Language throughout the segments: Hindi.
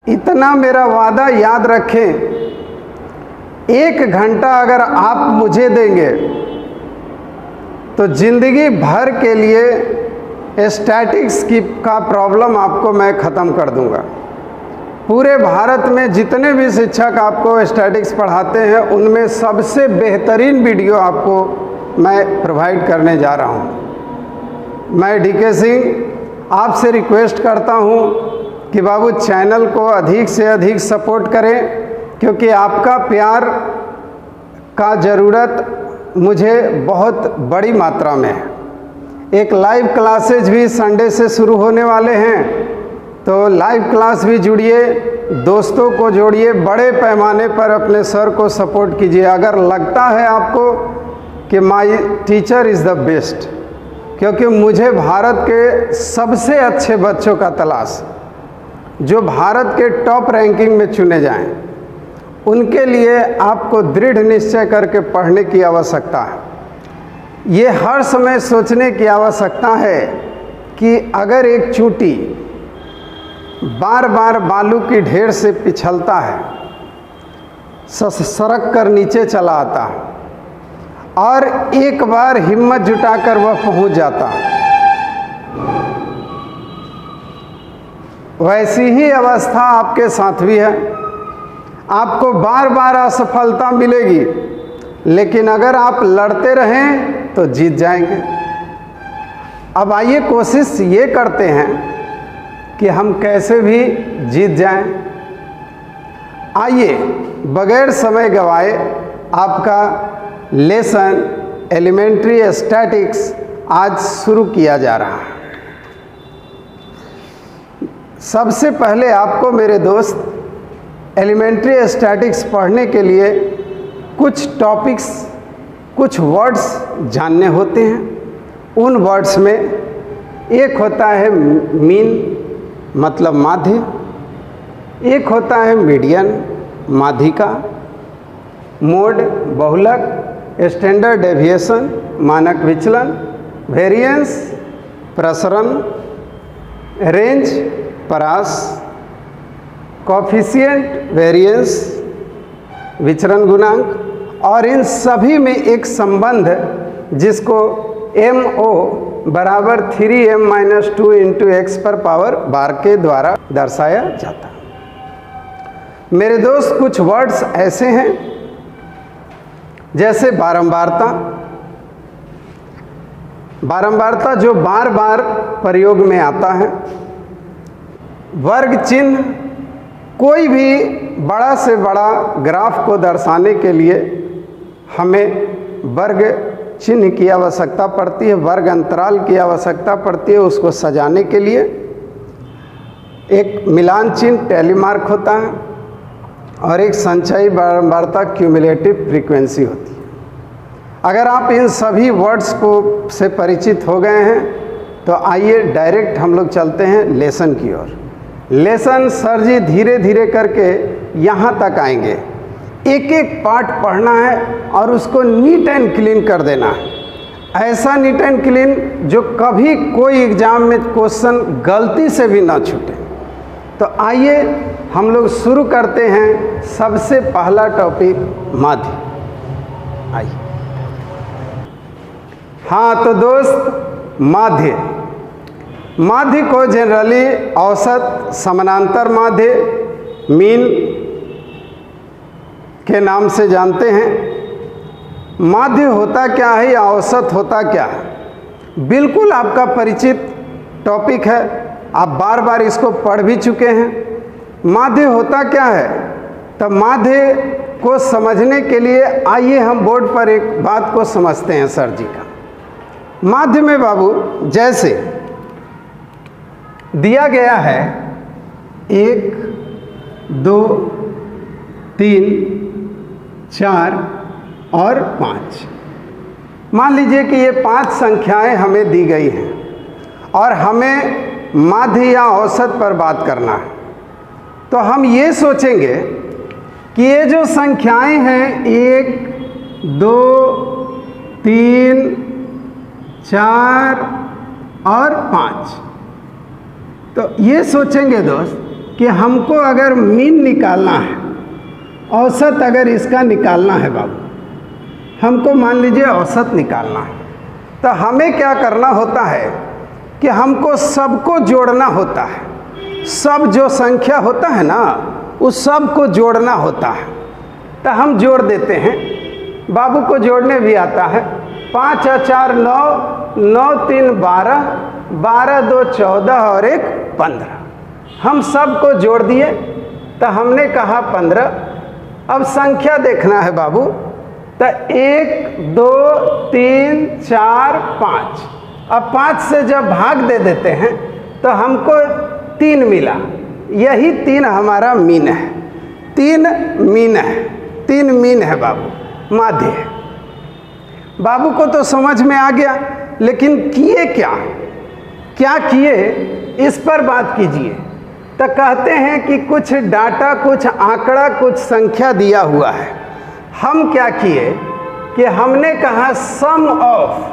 इतना मेरा वादा याद रखें, 1 घंटा अगर आप मुझे देंगे तो ज़िंदगी भर के लिए स्टैटिक्स का प्रॉब्लम आपको मैं ख़त्म कर दूंगा। पूरे भारत में जितने भी शिक्षक आपको स्टैटिक्स पढ़ाते हैं उनमें सबसे बेहतरीन वीडियो आपको मैं प्रोवाइड करने जा रहा हूं। मैं डीके सिंह आपसे रिक्वेस्ट करता हूं कि बाबू चैनल को अधिक से अधिक सपोर्ट करें, क्योंकि आपका प्यार का ज़रूरत मुझे बहुत बड़ी मात्रा में है। एक लाइव क्लासेज भी संडे से शुरू होने वाले हैं, तो लाइव क्लास भी जुड़िए, दोस्तों को जोड़िए, बड़े पैमाने पर अपने सर को सपोर्ट कीजिए। अगर लगता है आपको कि my teacher is the best, क्योंकि मुझे भारत के सबसे अच्छे बच्चों का तलाश, जो भारत के टॉप रैंकिंग में चुने जाएं, उनके लिए आपको दृढ़ निश्चय करके पढ़ने की आवश्यकता है। ये हर समय सोचने की आवश्यकता है कि अगर एक चूंटी बार बार बालू की ढेर से पिछलता है, सरक कर नीचे चला आता है और एक बार हिम्मत जुटाकर वह पहुंच जाता, वैसी ही अवस्था आपके साथ भी है। आपको बार बार असफलता मिलेगी, लेकिन अगर आप लड़ते रहें तो जीत जाएंगे। अब आइए कोशिश ये करते हैं कि हम कैसे भी जीत जाएं। आइए बगैर समय गवाए आपका लेसन एलिमेंट्री स्टैटिक्स आज शुरू किया जा रहा है। सबसे पहले आपको मेरे दोस्त एलिमेंट्री स्टैटिक्स पढ़ने के लिए कुछ टॉपिक्स, कुछ वर्ड्स जानने होते हैं। उन वर्ड्स में एक होता है मीन, मतलब माध्य, एक होता है मीडियन, माध्यिका, मोड, बहुलक, स्टैंडर्ड डेविएशन, मानक विचलन, वेरिएंस, प्रसरण, रेंज, परास, कॉफिशिएंट, वेरिएंस, विचरण गुणांक, और इन सभी में एक संबंध जिसको MO बराबर 3m-2 इंटू एक्स पर पावर बार के द्वारा दर्शाया जाता है। मेरे दोस्त कुछ वर्ड्स ऐसे हैं जैसे बारंबारता। बारंबारता जो बार बार प्रयोग में आता है। वर्ग चिन्ह, कोई भी बड़ा से बड़ा ग्राफ को दर्शाने के लिए हमें वर्ग चिन्ह की आवश्यकता पड़ती है, वर्ग अंतराल की आवश्यकता पड़ती है उसको सजाने के लिए। एक मिलान चिन्ह टैली मार्क होता है और एक संचयी बारंबारता क्यूमुलेटिव फ्रीक्वेंसी होती है। अगर आप इन सभी वर्ड्स को से परिचित हो गए हैं तो आइए डायरेक्ट हम लोग चलते हैं लेसन की ओर। लेसन सर जी धीरे धीरे करके यहाँ तक आएंगे। एक एक पार्ट पढ़ना है और उसको नीट एंड क्लीन कर देना है। ऐसा नीट एंड क्लीन जो कभी कोई एग्जाम में क्वेश्चन गलती से भी ना छूटे। तो आइए हम लोग शुरू करते हैं। सबसे पहला टॉपिक माध्य। आइए। हाँ तो दोस्त, माध्य को जनरली औसत, समानांतर माध्य, मीन के नाम से जानते हैं। माध्य होता क्या है या औसत होता क्या है, बिल्कुल आपका परिचित टॉपिक है, आप बार बार इसको पढ़ भी चुके हैं। माध्य होता क्या है, तब माध्य को समझने के लिए आइए हम बोर्ड पर एक बात को समझते हैं सर जी का। माध्य में बाबू जैसे दिया गया है 1, 2, 3, 4 और 5। मान लीजिए कि ये 5 संख्याएं हमें दी गई हैं और हमें माध्य या औसत पर बात करना है। तो हम ये सोचेंगे कि ये जो संख्याएं हैं 1, 2, 3, 4 और 5, तो ये सोचेंगे दोस्त कि हमको अगर मीन निकालना है, औसत अगर इसका निकालना है बाबू, हमको मान लीजिए औसत निकालना है, तो हमें क्या करना होता है कि हमको सबको जोड़ना होता है। सब जो संख्या होता है ना, उस सब को जोड़ना होता है। तो हम जोड़ देते हैं, बाबू को जोड़ने भी आता है। 5 और 4 9, 9 3 12, 12 2 14 और 1 15। हम सब को जोड़ दिए तो हमने कहा 15। अब संख्या देखना है बाबू, तो 1 2 3 4 5। अब 5 से जब भाग दे देते हैं तो हमको 3 मिला। यही 3 हमारा मीन है। 3 मीन है, 3 मीन है बाबू, माध्य है। बाबू को तो समझ में आ गया, लेकिन किए क्या किए, इस पर बात कीजिए। तो कहते हैं कि कुछ डाटा, कुछ आंकड़ा, कुछ संख्या दिया हुआ है। हम क्या किए कि हमने कहा सम ऑफ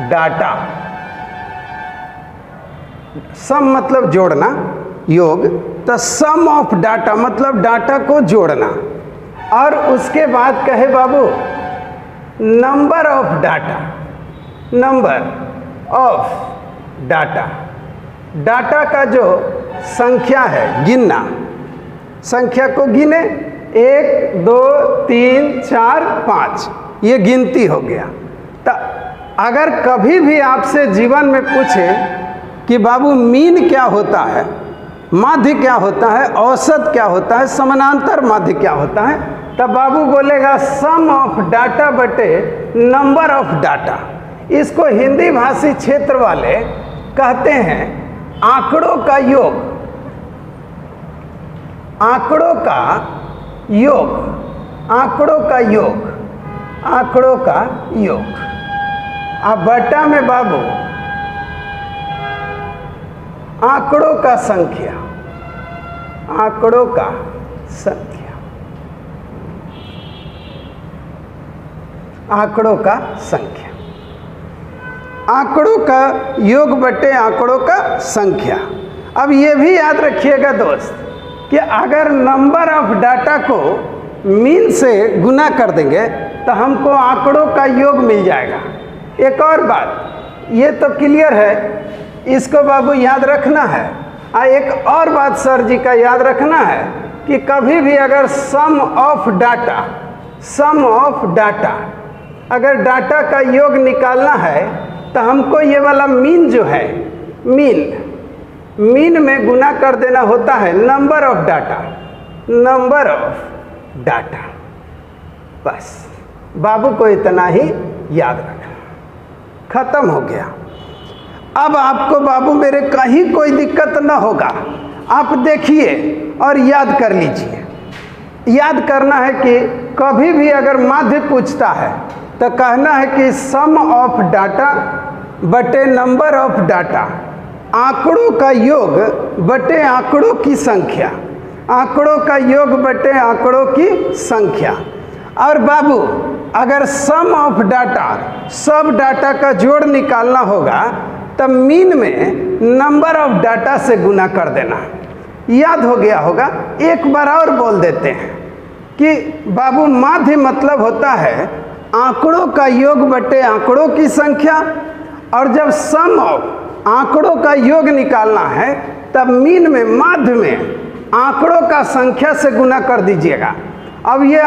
डाटा। सम मतलब जोड़ना, योग, तो सम ऑफ डाटा मतलब डाटा को जोड़ना। और उसके बाद कहे बाबू number of data. Number of data, data का जो संख्या है, गिनना, संख्या को गिने, 1 2 3 4 5, ये गिनती हो गया। तो अगर कभी भी आपसे जीवन में पूछे कि बाबू मीन क्या होता है, माध्य क्या होता है, औसत क्या होता है, समानांतर माध्य क्या होता है, तब बाबू बोलेगा सम ऑफ डाटा बटे नंबर ऑफ डाटा। इसको हिंदी भाषी क्षेत्र वाले कहते हैं आंकड़ों का योग। आंकड़ों का योग, आंकड़ों का योग, आंकड़ों का योग। अब बटा में बाबू आंकड़ों का संख्या, आंकड़ों का संख्या, आंकड़ों का संख्या, आंकड़ों का योग बटे आंकड़ों का संख्या। अब ये भी याद रखिएगा दोस्त कि अगर नंबर ऑफ डाटा को मीन से गुना कर देंगे तो हमको आंकड़ों का योग मिल जाएगा। एक और बात, ये तो क्लियर है, इसको बाबू याद रखना है। एक और बात सर जी का याद रखना है कि कभी भी अगर sum of data, sum of data, अगर डाटा का योग निकालना है तो हमको ये वाला मीन जो है, मीन में गुना कर देना होता है number of data, number of data. बस बाबू को इतना ही याद रखना, खत्म हो गया। अब आपको बाबू मेरे कहीं कोई दिक्कत न होगा, आप देखिए और याद कर लीजिए। याद करना है कि कभी भी अगर माध्य पूछता है तो कहना है कि सम ऑफ डाटा बटे नंबर ऑफ डाटा, आंकड़ों का योग बटे आंकड़ों की संख्या, आंकड़ों का योग बटे आंकड़ों की संख्या। और बाबू अगर सम ऑफ डाटा, सब डाटा का जोड़ निकालना होगा तब मीन में नंबर ऑफ डाटा से गुना कर देना। याद हो गया होगा। एक बार और बोल देते हैं कि बाबू माध्य मतलब होता है आंकड़ों का योग बटे आंकड़ों की संख्या, और जब सम ऑफ आंकड़ों का योग निकालना है तब मीन में, माध्य में आंकड़ों का संख्या से गुना कर दीजिएगा। अब ये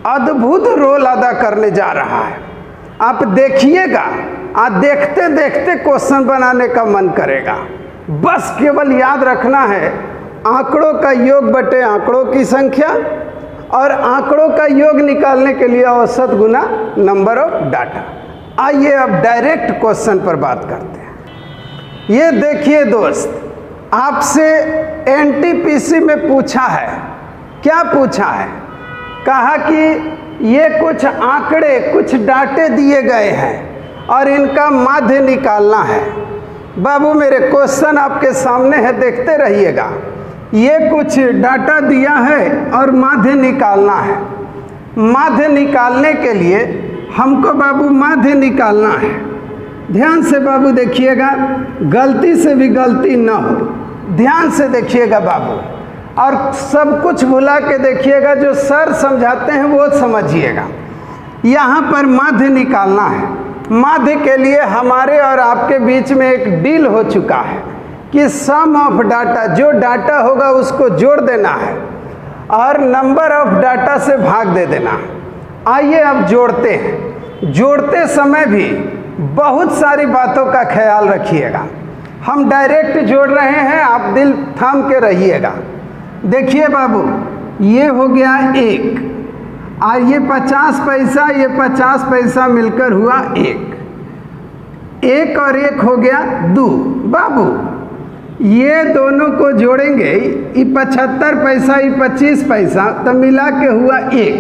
अद्भुत रोल अदा करने जा रहा है। आप देखिएगा, आप देखते देखते क्वेश्चन बनाने का मन करेगा। बस केवल याद रखना है आंकड़ों का योग बटे आंकड़ों की संख्या, और आंकड़ों का योग निकालने के लिए औसत गुना नंबर ऑफ डाटा। आइए अब डायरेक्ट क्वेश्चन पर बात करते हैं। ये देखिए दोस्त, आपसे एनटीपीसी में पूछा है, क्या पूछा है, कहा कि ये कुछ आंकड़े, कुछ डाटे दिए गए हैं और इनका माध्य निकालना है। बाबू मेरे क्वेश्चन आपके सामने है, देखते रहिएगा। ये कुछ डाटा दिया है और माध्य निकालना है। माध्य निकालने के लिए हमको बाबू माध्य निकालना है। ध्यान से बाबू देखिएगा, गलती से भी गलती न हो। ध्यान से देखिएगा बाबू, और सब कुछ भुला के देखिएगा, जो सर समझाते हैं वो समझिएगा। यहाँ पर माध्य निकालना है। माध्य के लिए हमारे और आपके बीच में एक डील हो चुका है कि सम ऑफ डाटा, जो डाटा होगा उसको जोड़ देना है और नंबर ऑफ डाटा से भाग दे देना है। आइए अब जोड़ते हैं। जोड़ते समय भी बहुत सारी बातों का ख्याल रखिएगा। हम डायरेक्ट जोड़ रहे हैं, आप दिल थाम के रहिएगा। देखिए बाबू, ये हो गया 1 और ये 50 पैसा, ये 50 पैसा मिलकर हुआ 1 और 1 हो गया 2। बाबू ये दोनों को जोड़ेंगे, ये 75 पैसा, ये 25 पैसा, तो मिला के हुआ 1।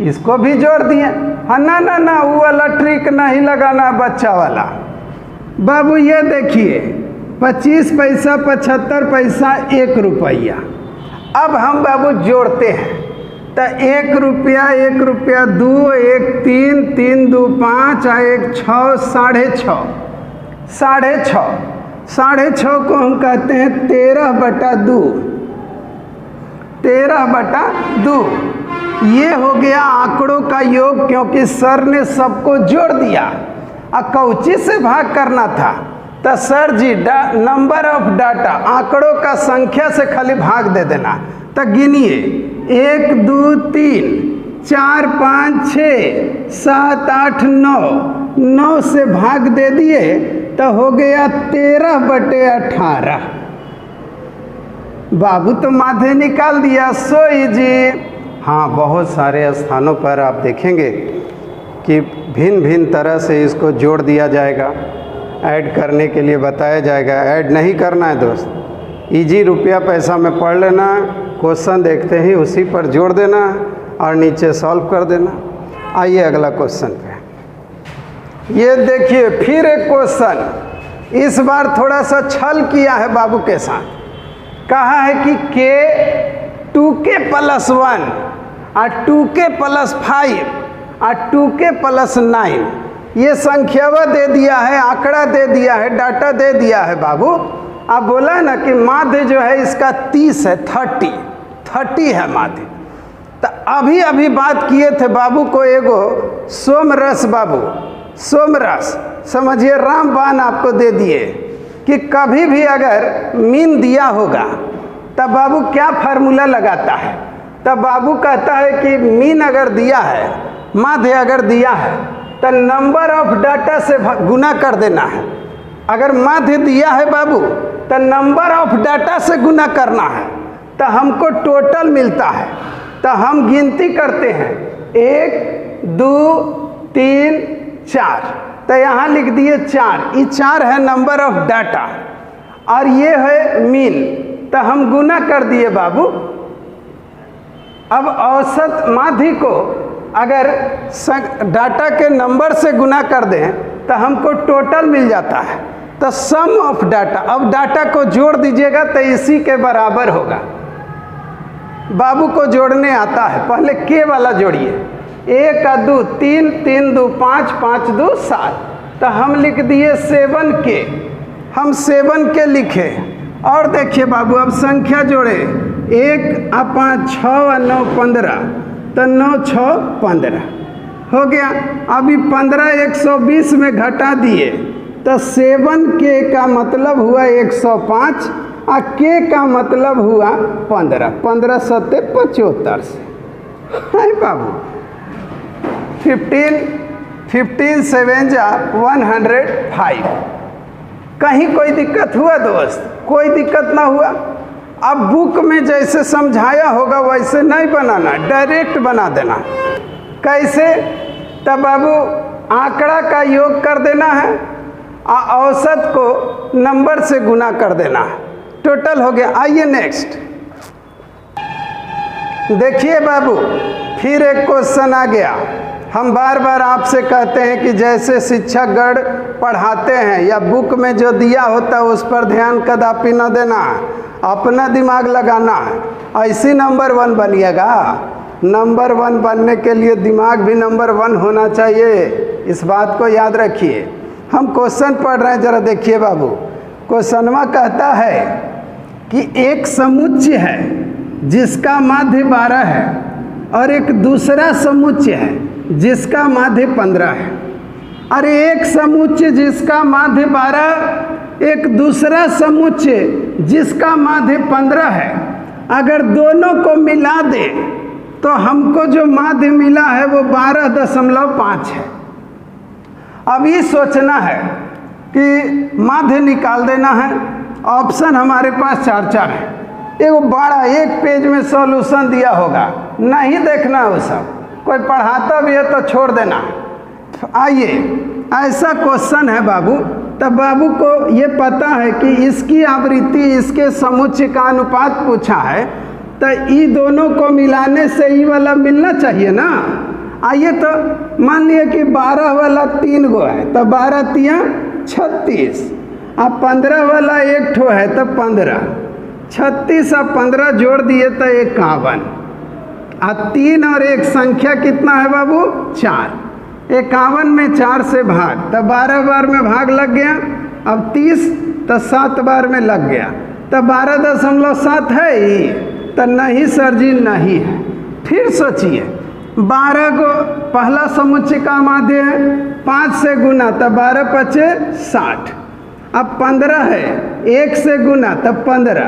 इसको भी जोड़ दिए। हाँ ना वो वाला ट्रिक नहीं लगाना बच्चा वाला। बाबू ये देखिए, 25 पैसा, 75 पैसा, 1 रुपया। अब हम बाबू जोड़ते हैं, तो 1 रुपया, 1 रुपया 2, 1 3, 3 2 5, 1 6, 6.5। 6.5 को हम कहते हैं 13/2। 13/2 ये हो गया आंकड़ों का योग, क्योंकि सर ने सबको जोड़ दिया और कौची से भाग करना था। तो sir ji number of data, आंकड़ों का संख्या से खाली भाग दे देना। तो गिनिए 1 2 3 4 5 6 7 8 9 से भाग दे दिए तो हो गया 13/18। बाबू तो माध्य निकाल दिया, सो इजी। हाँ, बहुत सारे स्थानों पर आप देखेंगे कि भिन्न भिन्न तरह से इसको जोड़ दिया जाएगा, ऐड करने के लिए बताया जाएगा। ऐड नहीं करना है दोस्त, इजी रुपया पैसा में पढ़ लेना, क्वेश्चन देखते ही उसी पर जोड़ देना और नीचे सॉल्व कर देना। आइए अगला क्वेश्चन पे। ये देखिए फिर एक क्वेश्चन, इस बार थोड़ा सा छल किया है बाबू के साथ। कहा है कि k 2k + 1 और 2k + 5 और 2k + 9 ये संख्यावा दे दिया है, आंकड़ा दे दिया है, डाटा दे दिया है बाबू। आप बोला ना कि माध्य जो है इसका 30 है, 30 है माध्य। तो अभी बात किए थे बाबू को एगो सोमरस, बाबू सोमरस समझिए, रामबाण आपको दे दिए कि कभी भी अगर मीन दिया होगा तब बाबू क्या फार्मूला लगाता है। तब बाबू कहता है कि मीन अगर दिया है, माध्य अगर दिया है, तो नंबर ऑफ डाटा से गुना कर देना है। अगर माध्य दिया है बाबू तो नंबर ऑफ डाटा से गुना करना है, तो हमको टोटल मिलता है। तो हम गिनती करते हैं 1 2 3 4, तो यहाँ लिख दिए 4। ये 4 है नंबर ऑफ डाटा और ये है मीन, तो हम गुना कर दिए बाबू। अब औसत माध्य को अगर डाटा के नंबर से गुना कर दें तो हमको टोटल मिल जाता है। तो सम ऑफ डाटा, अब डाटा को जोड़ दीजिएगा तो इसी के बराबर होगा। बाबू को जोड़ने आता है, पहले के वाला जोड़िए। 1 का 2 3, 3 2 5, 5 2 7, तो हम लिख दिए 7k। हम 7k लिखे और देखिए बाबू अब संख्या जोड़े, 1 और 5 6 और 9 15, तो 9 6 15 हो गया। अभी 15 120 में घटा दिए तो 7k का मतलब हुआ 105 और k का मतलब हुआ 15। 15 7 75 से है बाबू। 15 7 जा 105। कहीं कोई दिक्कत हुआ दोस्त? कोई दिक्कत ना हुआ। अब बुक में जैसे समझाया होगा वैसे नहीं बनाना, डायरेक्ट बना देना। कैसे? तब बाबू आंकड़ा का योग कर देना है और औसत को नंबर से गुना कर देना है, टोटल हो गया। आइए नेक्स्ट देखिए बाबू, फिर एक क्वेश्चन आ गया। हम बार बार आपसे कहते हैं कि जैसे शिक्षकगण पढ़ाते हैं या बुक में जो दिया होता है उस पर ध्यान कदापि न देना है, अपना दिमाग लगाना है। ऐसी नंबर 1 बनिएगा। नंबर 1 बनने के लिए दिमाग भी नंबर 1 होना चाहिए, इस बात को याद रखिए। हम क्वेश्चन पढ़ रहे हैं, जरा देखिए बाबू। क्वेश्चनवा कहता है कि एक समुच्चय है जिसका माध्य 12 है और एक दूसरा समुच्चय है जिसका माध्य 15 है। अरे एक समुच्चय जिसका माध्य 12, एक दूसरा समुच्चय जिसका माध्य 15 है, अगर दोनों को मिला दे तो हमको जो माध्य मिला है वो 12.5 है। अब ये सोचना है कि माध्य निकाल देना है। ऑप्शन हमारे पास 4 है। एक बड़ा एक पेज में सॉल्यूशन दिया होगा, नहीं देखना वो सब, कोई पढ़ाता भी है तो छोड़ देना। आइए, ऐसा क्वेश्चन है बाबू, तब बाबू को ये पता है कि इसकी आवृत्ति इसके समुच्चय का अनुपात पूछा है, तो ये दोनों को मिलाने से ये वाला मिलना चाहिए ना। आइए तो मान लिए कि 12 वाला 3 गो है तो 12 तिया 36, अब 15 वाला 1 ठो है तो 15, 36 और 15 जोड़ दिए तो 51, और 3 और 1 संख्या कितना है बाबू? 4। 51 में 4 से भाग तो 12 बार में भाग लग गया। अब 30 तो 7 बार में लग गया तो 12.7 है ही, तो नहीं सर जी नहीं है। फिर सोचिए, 12 को पहला समुच्चय का माध्य है, 5 से गुना तो 12 पचे 60, अब 15 है, 1 से गुना तो 15।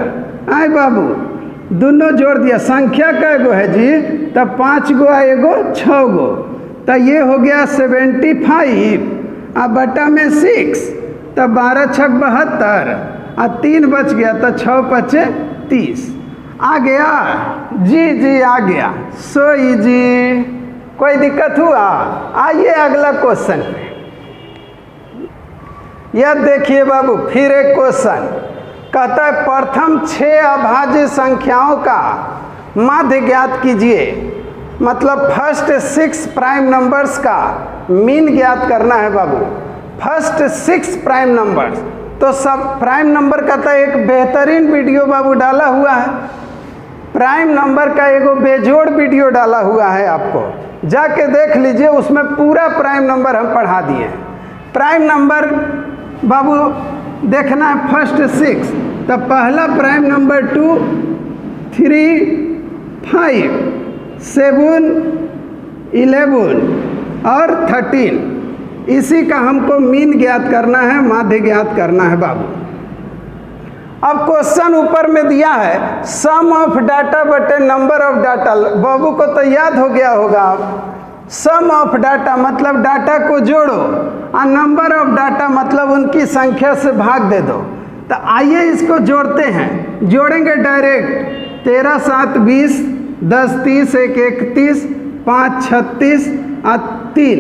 आए बाबू दोनों जोड़ दिया, संख्या कै गो है जी? तो 5 गो आ एगो 6 गो, तो ये हो गया 75, अब बटा में 6 तो 12 6 72, और 3 बच गया तो 6 पचे 30। आ गया जी? जी आ गया। सो इजी, कोई दिक्कत हुआ? आइए अगला क्वेश्चन पे। यह देखिए बाबू, फिर एक क्वेश्चन कहता है प्रथम 6 अभाज्य संख्याओं का माध्य ज्ञात कीजिए। मतलब फर्स्ट 6 प्राइम नंबर्स का मीन ज्ञात करना है बाबू। फर्स्ट 6 प्राइम नंबर्स, तो सब प्राइम नंबर का तो एक बेहतरीन वीडियो बाबू डाला हुआ है, प्राइम नंबर का एगो बेजोड़ वीडियो डाला हुआ है, आपको जाके देख लीजिए, उसमें पूरा प्राइम नंबर हम पढ़ा दिए। प्राइम नंबर बाबू देखना है फर्स्ट 6, तो पहला प्राइम नंबर 2, 3, 5, 7, 11 और 13, इसी का हमको मीन ज्ञात करना है, माध्य ज्ञात करना है बाबू। अब क्वेश्चन ऊपर में दिया है सम ऑफ डाटा बटे नंबर ऑफ डाटा। बाबू को तो याद हो गया होगा। सम ऑफ डाटा मतलब डाटा को जोड़ो, और नंबर ऑफ डाटा मतलब उनकी संख्या से भाग दे दो। तो आइए इसको जोड़ते हैं, जोड़ेंगे डायरेक्ट। 13 7 20, 10 30, 1 31, 5 36 और 3,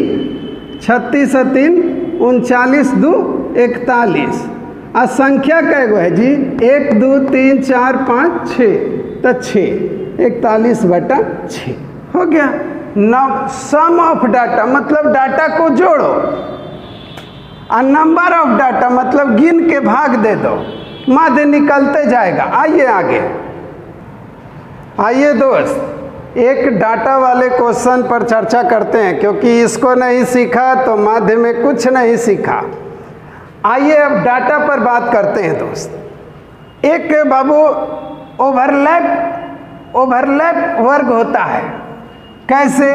36 और 3 39, 2 41। और संख्या कै गो है जी? 1 2 3 4 5 6, तो 6, 41 बटा 6 हो गया। सम ऑफ डाटा मतलब डाटा को जोड़ो, और नंबर ऑफ डाटा मतलब गिन के भाग दे दो, माध्य निकलते जाएगा। आइए आगे। आइए दोस्त, एक डाटा वाले क्वेश्चन पर चर्चा करते हैं, क्योंकि इसको नहीं सीखा तो माध्य में कुछ नहीं सीखा। आइए अब डाटा पर बात करते हैं दोस्त। एक बाबू ओवरलैप वर्ग होता है। कैसे?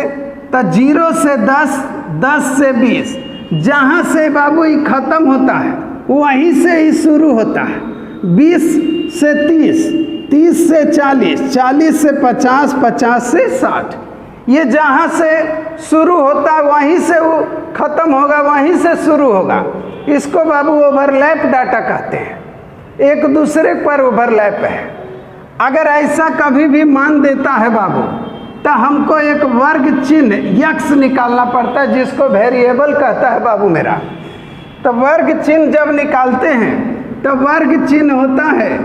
तो 0 से 10, 10 से 20, जहाँ से बाबू ये ख़त्म होता है वहीं से ही शुरू होता है। 20 से 30, 30 से 40, 40 से 50, 50 से 60, ये जहाँ से शुरू होता है वहीं से वो ख़त्म होगा, वहीं से शुरू होगा। इसको बाबू ओवरलैप डाटा कहते हैं, एक दूसरे पर ओवरलैप है। अगर ऐसा कभी भी मान देता है बाबू, तो हमको एक वर्ग चिन्ह यक्स निकालना पड़ता है, जिसको वेरिएबल कहता है बाबू मेरा। तो वर्ग चिन्ह जब निकालते हैं तो वर्ग चिन्ह होता है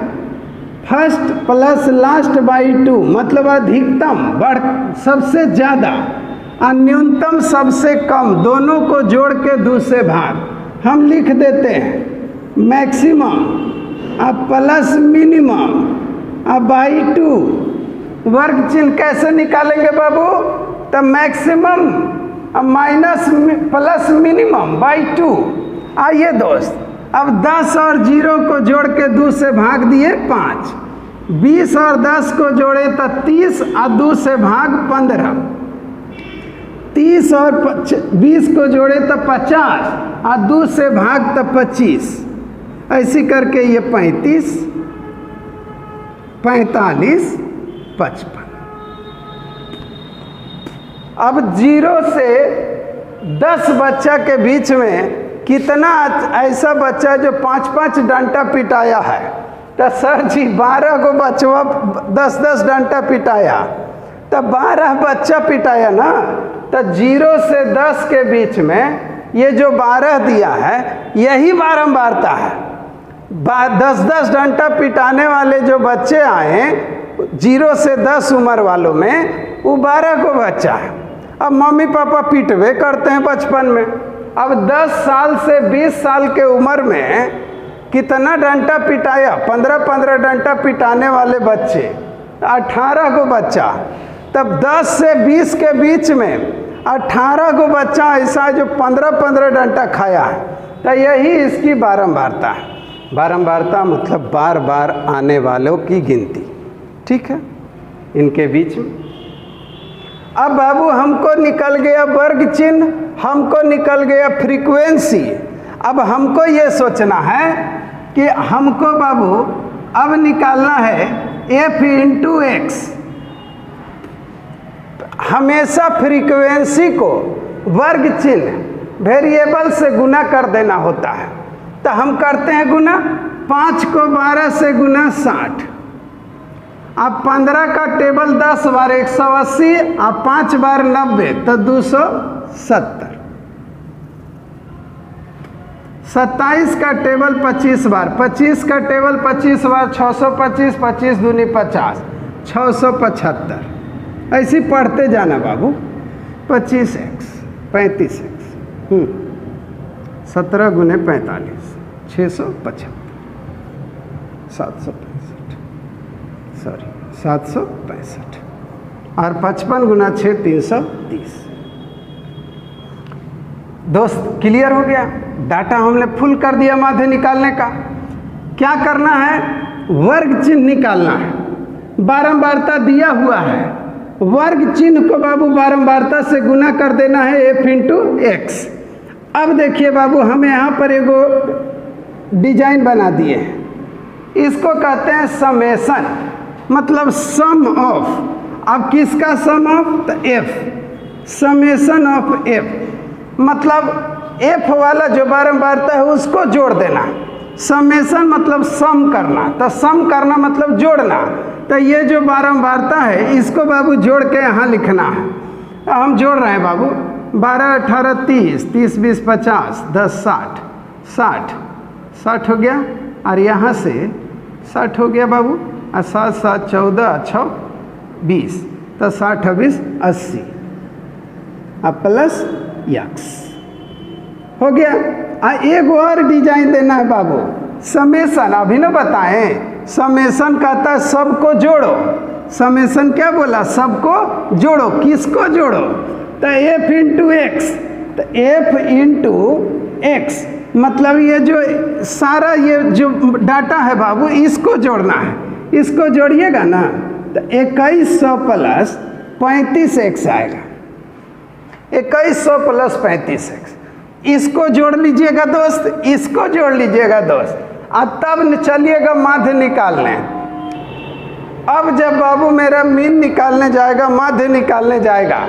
फर्स्ट प्लस लास्ट बाई 2, मतलब अधिकतम बढ़ सबसे ज़्यादा और न्यूनतम सबसे कम, दोनों को जोड़ के 2 से भाग। हम लिख देते हैं मैक्सिमम अब प्लस मिनिमम अब बाई 2। वर्ग चिन्ह कैसे निकालेंगे बाबू? तो मैक्सिमम अब माइनस प्लस मिनिमम बाई 2, आइए दोस्त, अब 10 और 0 को जोड़ के 2 से भाग दिए 5, 20 और 10 को जोड़े तो 30 और 2 से भाग 15, 30 और 20 को जोड़े तो 50 और 2 से भाग तो 25, ऐसी करके ये 35, 45, 55। अब 0 से 10 बच्चा के बीच में कितना ऐसा बच्चा जो 5-5 डंडा पिटाया है? तो सर जी 12 को बचवा 10-10 डंडा पिटाया, तो 12 बच्चा पिटाया ना। तो 0 से 10 के बीच में ये जो 12 दिया है यही बारंबारता है। 10-10 डंडा पिटाने वाले जो बच्चे आए 0 से 10 उम्र वालों में, वो 12 को बच्चा है। अब मम्मी पापा पिटवे करते हैं बचपन में। अब 10 साल से 20 साल के उम्र में कितना डंडा पिटाया? 15-15 डंडा पिटाने वाले बच्चे 18 को बच्चा। तब 10 से 20 के बीच में 18 को बच्चा ऐसा जो 15-15 डंडा खाया है। तो यही इसकी बारंबारता है। बारंबारता मतलब बार बार आने वालों की गिनती, ठीक है, इनके बीच में। अब बाबू हमको निकल गया वर्ग चिन्ह, हमको निकल गया फ्रीक्वेंसी। अब हमको ये सोचना है कि हमको बाबू अब निकालना है f इंटू एक्स। हमेशा फ्रीक्वेंसी को वर्ग चिन्ह वेरिएबल से गुना कर देना होता है। तो हम करते हैं गुना। 5 को 12 से गुना 60। अब 15 का टेबल 10 बार 180, अब 5 बार 90 तो 270। 27 का टेबल 25 बार, 25 का टेबल 25 बार 625, 25 दूनी 50, 675। ऐसे पढ़ते जाना बाबू। 25x 35x 17 गुने 45 675, 765 और 55 गुना 6 330। दोस्त क्लियर हो गया? डाटा हमने फुल कर दिया माध्य निकालने का। क्या करना है? वर्ग चिन्ह निकालना है। बारंबारता दिया हुआ है, वर्ग चिन्ह को बाबू बारंबारता से गुना कर देना है f इंटू एक्स। अब देखिए बाबू, हमें यहाँ पर एगो डिजाइन बना दिए हैं, इसको कहते हैं समेशन, मतलब सम ऑफ। अब किसका सम ऑफ? तो f, समेशन ऑफ f, मतलब f वाला जो बारंबारता है उसको जोड़ देना। समेशन मतलब सम करना, तो सम करना मतलब जोड़ना। तो ये जो बारंबारता है इसको बाबू जोड़ के यहाँ लिखना है। तो हम जोड़ रहे हैं बाबू। 12 18 30, 30 20 50, 10 60, 60 60 हो गया, और यहाँ से 60 हो गया बाबू, और 7 7 14 6 20, तो 60 20 80, अब प्लस यक्स हो गया। एक और डिजाइन देना है बाबू, समेशन। अभी ना बताएं, समेशन कहता है सबको जोड़ो। समेशन क्या बोला? सबको जोड़ो। किसको जोड़ो? तो f इंटू एक्स। तो f इंटू एक्स मतलब ये जो सारा ये जो डाटा है बाबू, इसको जोड़ना है। इसको जोड़िएगा ना तो 2100 प्लस 35x आएगा। 2100 प्लस 35x, इसको जोड़ लीजिएगा दोस्त, इसको जोड़ लीजिएगा दोस्त, और तब चलिएगा माध्य निकालने। अब जब बाबू मेरा मीन निकालने जाएगा, माध्य निकालने जाएगा,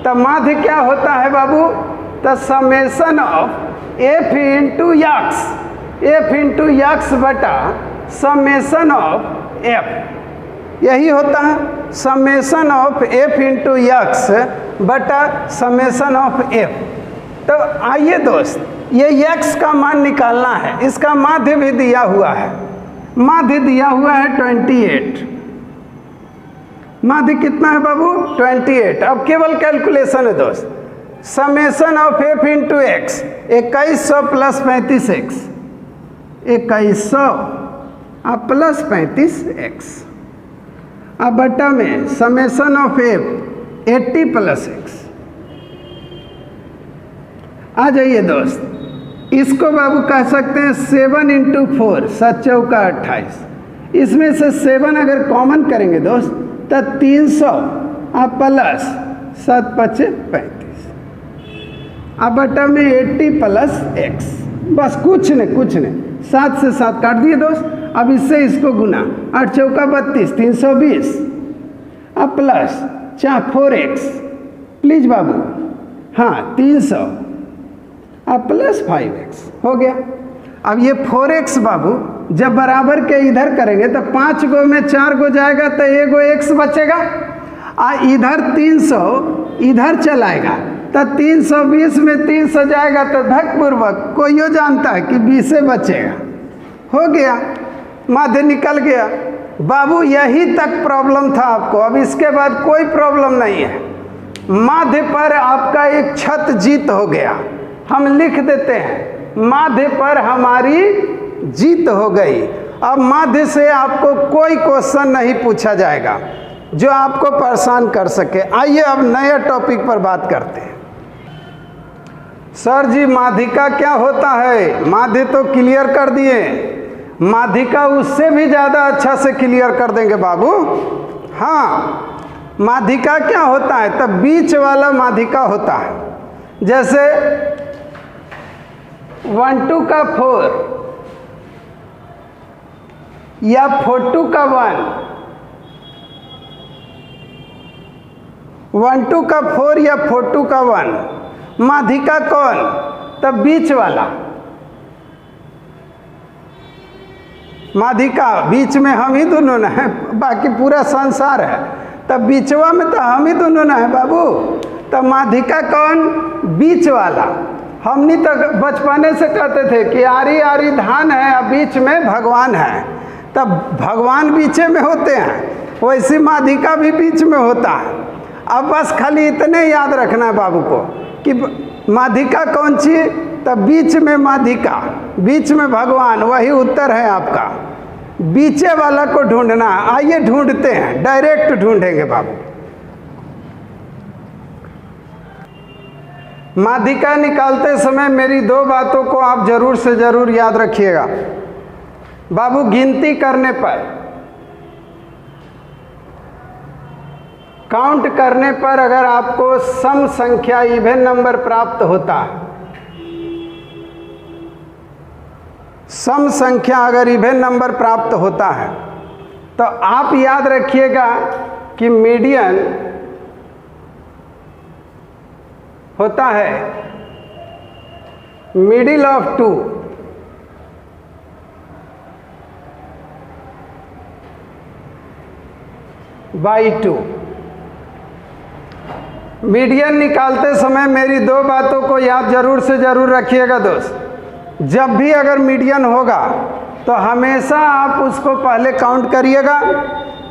तो माध्य क्या होता है बाबू? तो summation of f into x, f into x बटा समेशन ऑफ f, यही होता है summation of f into x बटा समेशन ऑफ f। तो आइए दोस्त, ये x का मान निकालना है। इसका माध्य भी दिया हुआ है, माध्य दिया हुआ है 28। माध्य कितना है बाबू? 28। अब केवल कैलकुलेशन है दोस्त। Summation of f into x 2100 plus 35x, 2100 अब प्लस 35x, अब बटा में summation of f 80 plus x। आ जाइए दोस्त, इसको बाबू कह सकते हैं 7 × 4, 7 चौका 28। इसमें से 7 अगर कॉमन करेंगे दोस्त तो 300 अब प्लस 7 × 5 = 35, अब बटा में 80 + x, बस कुछ नहीं 7 से 7 काट दिए दोस्त। अब इससे इसको गुना, 8 चौका 32, 320, अब प्लस 4x, प्लीज बाबू, हाँ 300, अब प्लस 5x हो गया। अब ये 4x बाबू जब बराबर के इधर करेंगे तो 5 गो में 4 गो जाएगा तो 1 गो x बचेगा, इधर 300 इधर चलाएगा तो 320 में 300 जाएगा तो धकपूर्वक कोई जानता है कि 20 बचेगा। हो गया, माध्य निकल गया बाबू। यही तक प्रॉब्लम था आपको, अब इसके बाद कोई प्रॉब्लम नहीं है। माध्य पर आपका एक छत जीत हो गया। हम लिख देते हैं माध्य पर हमारी जीत हो गई। अब माध्य से आपको कोई क्वेश्चन नहीं पूछा जाएगा जो आपको परेशान कर सके। आइए अब नए टॉपिक पर बात करते हैं। सर जी माध्यिका क्या होता है? माध्य तो क्लियर कर दिए, माध्यिका उससे भी ज़्यादा अच्छा से क्लियर कर देंगे बाबू। हाँ, माध्यिका क्या होता है? तब बीच वाला माध्यिका होता है। जैसे 1 2 का 4 या 4 2 का 1, 1 2 का 4 या 4 2 का 1, माध्यिका कौन? तब बीच वाला माध्यिका। बीच में हम ही दोनों ना है, बाकी पूरा संसार है, तब बीचवा में तो हम ही दोनों ना है बाबू। तब माध्यिका कौन? बीच वाला। हमनी तो बचपने से कहते थे कि आरी आरी धान है और बीच में भगवान है, तब भगवान बीचे में होते हैं, वैसी माध्यिका भी बीच में होता है। अब बस खाली इतने याद रखना है बाबू को कि माध्यिका कौन सी? तब बीच में माध्यिका, बीच में भगवान, वही उत्तर है आपका। बीचे वाला को ढूंढना। आइए ढूंढते हैं, डायरेक्ट ढूंढेंगे बाबू। माध्यिका निकालते समय मेरी 2 बातों को आप जरूर से जरूर याद रखिएगा बाबू। गिनती करने पर, काउंट करने पर अगर आपको सम संख्या इवन नंबर प्राप्त होता है, सम संख्या अगर इवन नंबर प्राप्त होता है तो आप याद रखिएगा कि मीडियन होता है मिडिल ऑफ 2 बाई 2। मीडियन निकालते समय मेरी 2 बातों को याद जरूर से जरूर रखिएगा दोस्त। जब भी अगर मीडियन होगा तो हमेशा आप उसको पहले काउंट करिएगा।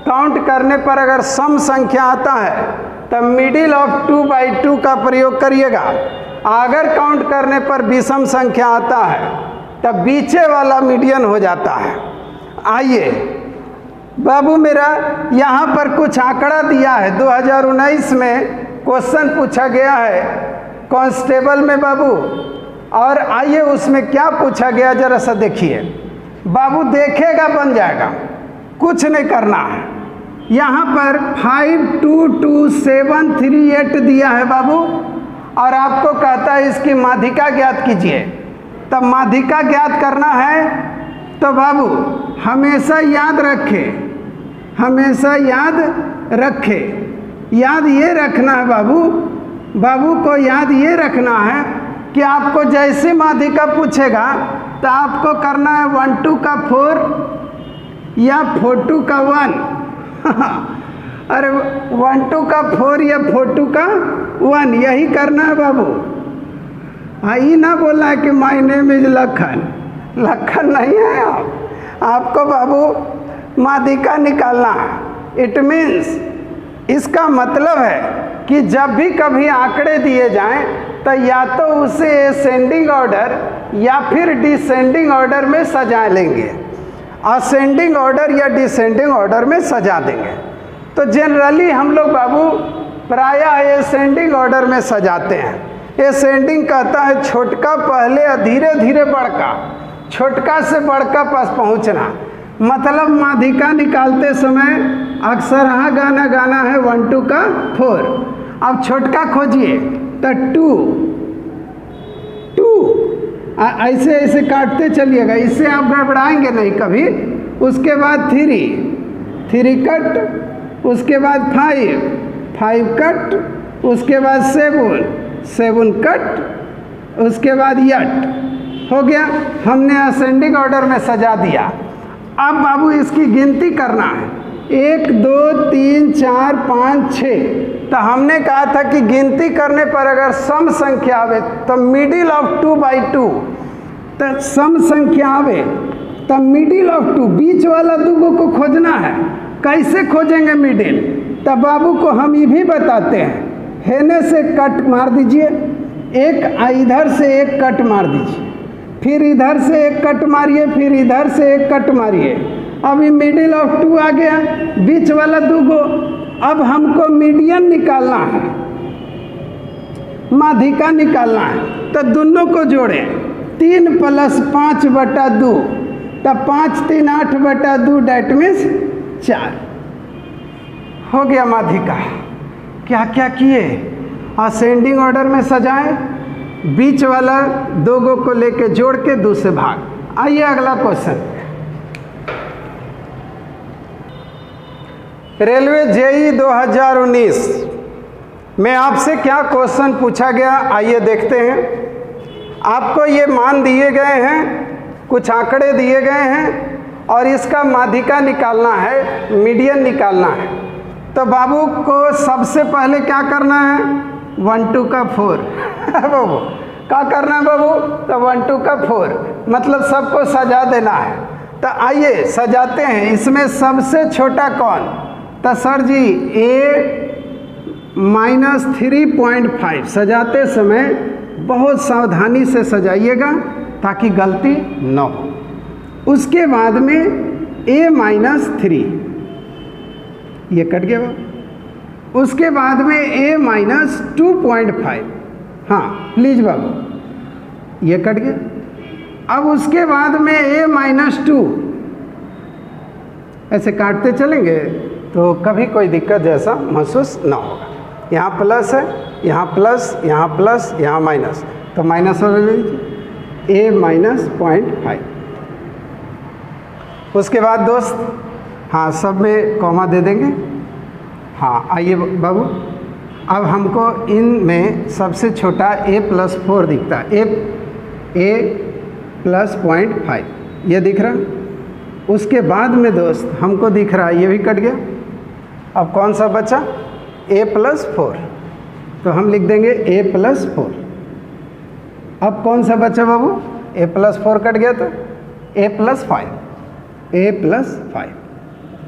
काउंट करने पर अगर सम संख्या आता है तब मिडिल ऑफ 2/2 का प्रयोग करिएगा। अगर काउंट करने पर विषम संख्या आता है तब बीचे वाला मीडियन हो जाता है। आइए बाबू, मेरा यहाँ पर कुछ आंकड़ा दिया है। 2019 में क्वेश्चन पूछा गया है कांस्टेबल में बाबू, और आइए उसमें क्या पूछा गया जरा सा देखिए बाबू। देखेगा बन जाएगा, कुछ नहीं करना है। यहाँ पर 52278 दिया है बाबू, और आपको कहता है इसकी माध्यिका ज्ञात कीजिए। तब माध्यिका ज्ञात करना है तो बाबू हमेशा याद रखे, हमेशा याद रखे। याद ये रखना है बाबू, बाबू को याद ये रखना है कि आपको जैसी माध्यिका पूछेगा तो आपको करना है 1 2 का 4 या 4 2 का 1। अरे 1 2 का 4 या 4 2 का 1 यही करना है बाबू। हाँ, ये ना बोलना है कि my name is Lakhan. Lakhan नहीं है आपको बाबू माध्यिका निकालना है। इट मीन्स, इसका मतलब है कि जब भी कभी आंकड़े दिए जाएं तो या तो उसे असेंडिंग ऑर्डर या फिर डिसेंडिंग ऑर्डर में सजा लेंगे, असेंडिंग ऑर्डर या डिसेंडिंग ऑर्डर में सजा देंगे। तो जनरली हम लोग बाबू प्रायः असेंडिंग ऑर्डर में सजाते हैं, असेंडिंग कहता है छोटका पहले और धीरे धीरे बड़का, छोटका से बड़का पास पहुंचना। मतलब माध्यिका निकालते समय अक्सर हाँ गाना गाना है 1 2 का 4। अब छोटका खोजिए तो 2 ऐसे ऐसे काटते चलिएगा, इससे आप गड़बड़ाएंगे नहीं कभी। उसके बाद 3 कट, उसके बाद 5 कट, उसके बाद 7 कट, उसके बाद 8 हो गया। हमने असेंडिंग ऑर्डर में सजा दिया। अब बाबू इसकी गिनती करना है 1 2 3 4 5 6। तो हमने कहा था कि गिनती करने पर अगर सम संख्या आवे तो मिडिल ऑफ 2/2, तो सम संख्या आवे तो मिडिल ऑफ 2 बीच वाला दुगो को खोजना है। कैसे खोजेंगे मिडिल? तो बाबू को हम ये भी बताते हैं, हेने से कट मार दीजिए, एक इधर से एक कट मार दीजिए, फिर इधर से एक कट मारिए, फिर इधर से एक कट मारिए। अभी मिडिल ऑफ 2 आ गया, बीच वाला दुगो। अब हमको मीडियन निकालना है, माध्यिका निकालना है। तो दोनों को जोड़े 3 + 5/2, तो 5 3 8/2, डेट मीन्स 4 हो गया माध्यिका। क्या क्या किए? असेंडिंग ऑर्डर में सजाएं, बीच वाला दोगो को लेके जोड़ के 2 से भाग। आइए अगला क्वेश्चन। रेलवे जेई 2019 में आपसे क्या क्वेश्चन पूछा गया, आइए देखते हैं। आपको ये मान दिए गए हैं, कुछ आंकड़े दिए गए हैं और इसका माध्यिका निकालना है, मीडियन निकालना है। तो बाबू को सबसे पहले क्या करना है? 1 2 का 4 बाबू क्या करना है बाबू? तो 1 2 का 4, मतलब सबको सजा देना है। तो आइए सजाते हैं। इसमें सबसे छोटा कौन? तो सर जी A-3.5। सजाते समय बहुत सावधानी से सजाइएगा ताकि गलती न हो। उसके बाद में A-3, ये कट गया बाबू। उसके बाद में A-2.5, हाँ प्लीज बाबू, ये कट गया। अब उसके बाद में A-2, ऐसे काटते चलेंगे तो कभी कोई दिक्कत जैसा महसूस ना होगा। यहाँ प्लस है, यहाँ प्लस, यहाँ प्लस, यहाँ माइनस, तो माइनस हो लीजिए A-0.5। उसके बाद दोस्त, हाँ सब में कॉमा दे देंगे। हाँ आइए बाबू, अब हमको इन में सबसे छोटा A+4 दिखता है, A+0.5 ये दिख रहा। उसके बाद में दोस्त हमको दिख रहा है, ये भी कट गया। अब कौन सा बचा? A+4, तो हम लिख देंगे A+4। अब कौन सा बचा बाबू? A+4 कट गया तो A+5, A+5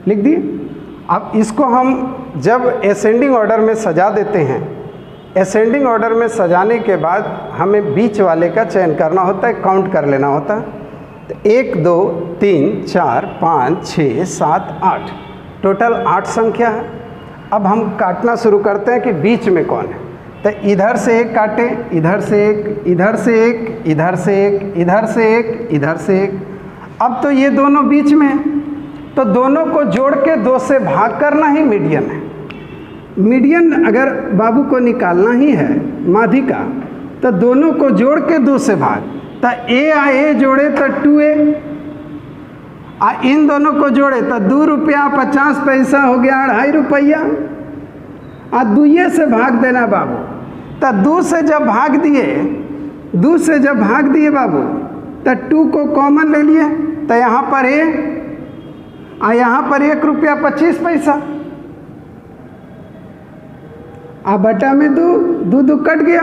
लिख दिए। अब इसको हम जब असेंडिंग ऑर्डर में सजा देते हैं, असेंडिंग ऑर्डर में सजाने के बाद हमें बीच वाले का चयन करना होता है, काउंट कर लेना होता है। तो 1 2 3 4 5 6 7 8, टोटल 8 संख्या है। अब हम काटना शुरू करते हैं कि बीच में कौन है। तो इधर से एक काटें, इधर से एक, इधर से एक, इधर से एक, इधर से एक, इधर से एक। अब तो ये दोनों बीच में है, तो दोनों को जोड़ के 2 से भाग करना ही मीडियन है। मीडियन अगर बाबू को निकालना ही है माध्यिका, तो दोनों को जोड़ के 2 से भाग। तो A जोड़े तो 2A, इन दोनों को जोड़े तो 2 रुपया 50 पैसा हो गया 2.5 रुपया। 2 से भाग देना बाबू। तो 2 से जब भाग दिए, 2 से जब भाग दिए बाबू, तो 2 को कॉमन ले लिए, तो यहाँ पर यहाँ पर 1 रुपया 25 पैसा। बटा में 2 2 कट गया।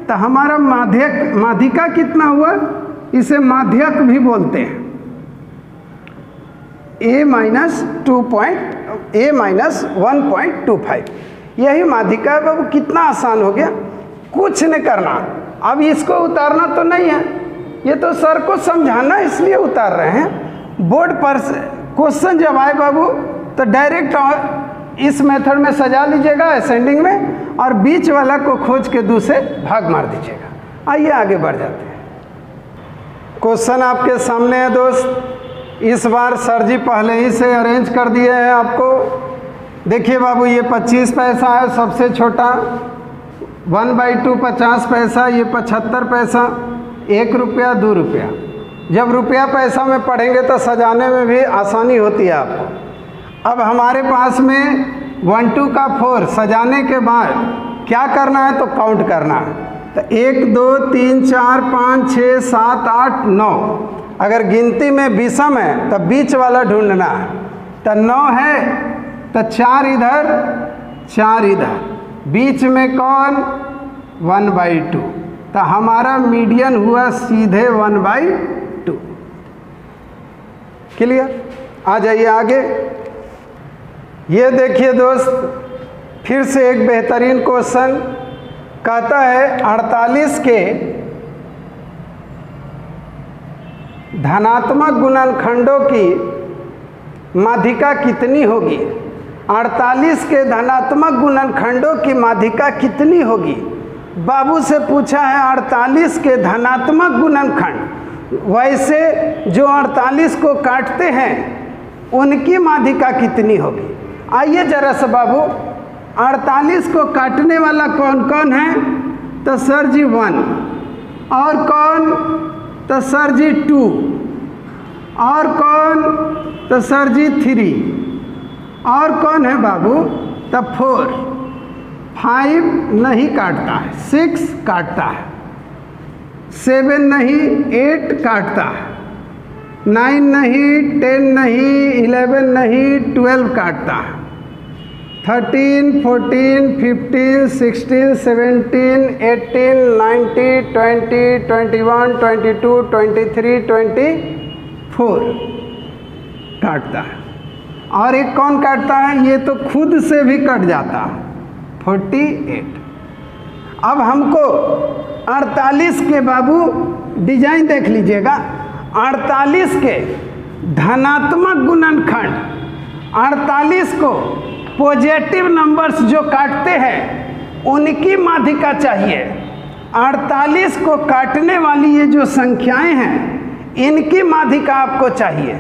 तो हमारा माध्यिका कितना हुआ? इसे माध्यक भी बोलते हैं। A-1.25, यही माध्यिका है बाबू। कितना आसान हो गया, कुछ नहीं करना। अब इसको उतारना तो नहीं है, ये तो सर को समझाना इसलिए उतार रहे हैं। बोर्ड पर क्वेश्चन जब आए बाबू तो डायरेक्ट इस मेथड में सजा लीजिएगा असेंडिंग में, और बीच वाला को खोज के 2 से भाग मार दीजिएगा। आइए आगे बढ़ जाते हैं। क्वेश्चन आपके सामने है दोस्त। इस बार सर जी पहले ही से अरेंज कर दिए हैं आपको। देखिए बाबू, ये 25 पैसा है सबसे छोटा, 1/2 50 पैसा, ये 75 पैसा, 1 रुपया 2 रुपया। जब रुपया पैसा में पढ़ेंगे तो सजाने में भी आसानी होती है आपको। अब हमारे पास में 1 2 का 4 सजाने के बाद क्या करना है तो काउंट करना है। तो 1 2 3 4 5 6 7 8 9। अगर गिनती में विषम है तो बीच वाला ढूंढना है। तो 9 है तो 4 इधर 4 इधर, बीच में कौन 1/2। तो हमारा मीडियन हुआ सीधे 1/2। क्लियर? आ जाइए आगे। ये देखिए दोस्त, फिर से एक बेहतरीन क्वेश्चन कहता है 48 के धनात्मक गुणनखंडों की माध्यिका कितनी होगी। 48 के धनात्मक गुणनखंडों की माध्यिका कितनी होगी। बाबू से पूछा है 48 के धनात्मक गुणनखंड, वैसे जो 48 को काटते हैं उनकी माध्यिका कितनी होगी। आइए जरा सा बाबू, 48 को काटने वाला कौन कौन है। तो सर जी 1, और कौन तो सर जी 2, और कौन तो सर जी 3, और कौन है बाबू तो 4। 5 नहीं काटता है, 6 काटता है, 7 नहीं, 8 काटता है, 9 नहीं, 10 नहीं, 11 नहीं, 12 काटता है, 13 14 15 16 17 18 19 20 21 22 23 24 काटता है। और एक कौन काटता है, ये तो खुद से भी कट जाता है, 48। अब हमको 48 के बाबू डिजाइन देख लीजिएगा। 48 के धनात्मक गुणनखंड, 48 को पॉजिटिव नंबर्स जो काटते हैं उनकी माध्यिका चाहिए। 48 को काटने वाली ये जो संख्याएं हैं इनकी माध्यिका आपको चाहिए।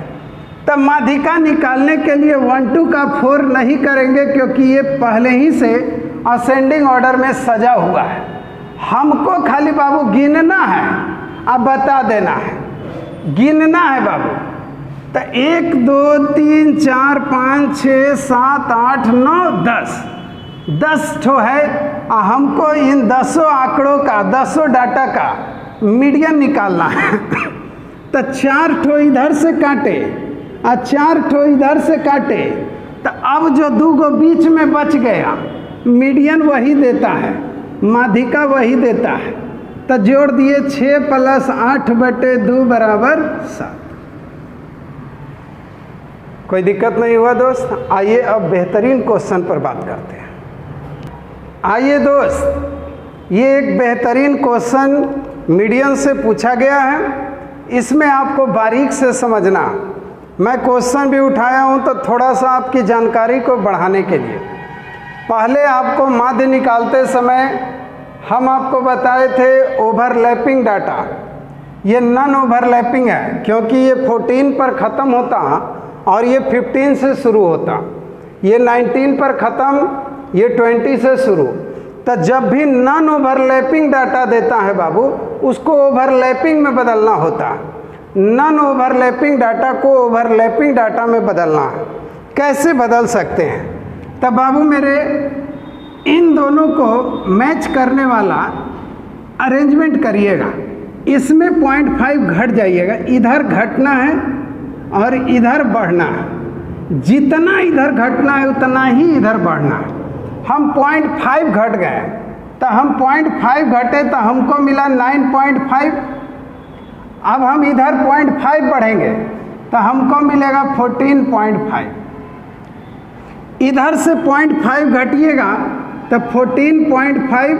तब माध्यिका निकालने के लिए 1 2 का 4 नहीं करेंगे, क्योंकि ये पहले ही से असेंडिंग ऑर्डर में सजा हुआ है। हमको खाली बाबू गिनना है, अब बता देना है, गिनना है बाबू। तो 1 2 3 4 5 6 7 8 9 10 ठो है। हमको इन 10 आंकड़ों का, 10 डाटा का मीडियन निकालना है। तो 4 ठो इधर से काटे और 4 ठो इधर से काटे, तो अब जो 2 गो बीच में बच गया, मीडियन वही देता है, माध्यिका वही देता है। तो जोड़ दिए 6 + 8/2 = 7। कोई दिक्कत नहीं हुआ दोस्त। आइए अब बेहतरीन क्वेश्चन पर बात करते हैं। आइए दोस्त, ये एक बेहतरीन क्वेश्चन मीडियन से पूछा गया है। इसमें आपको बारीक से समझना। मैं क्वेश्चन भी उठाया हूँ तो थोड़ा सा आपकी जानकारी को बढ़ाने के लिए। पहले आपको माध्य निकालते समय हम आपको बताए थे ओवरलैपिंग डाटा। ये नॉन ओवरलैपिंग है, क्योंकि ये 14 पर ख़त्म होता और ये 15 से शुरू होता। ये 19 पर ख़त्म, ये 20 से शुरू। तो जब भी नॉन ओवरलैपिंग डाटा देता है बाबू, उसको ओवरलैपिंग में बदलना होता है। नॉन ओवरलैपिंग डाटा को ओवरलैपिंग डाटा में बदलना है। कैसे बदल सकते हैं? तब बाबू मेरे इन दोनों को मैच करने वाला अरेंजमेंट करिएगा। इसमें 0.5 घट जाइएगा, इधर घटना है और इधर बढ़ना है। जितना इधर घटना है उतना ही इधर बढ़ना है। हम 0.5 घट गए, तो हम 0.5 घटे तो हमको मिला 9.5। अब हम इधर 0.5 बढ़ेंगे तो हमको मिलेगा 14.5। इधर से 0.5 घटिएगा तो 14.5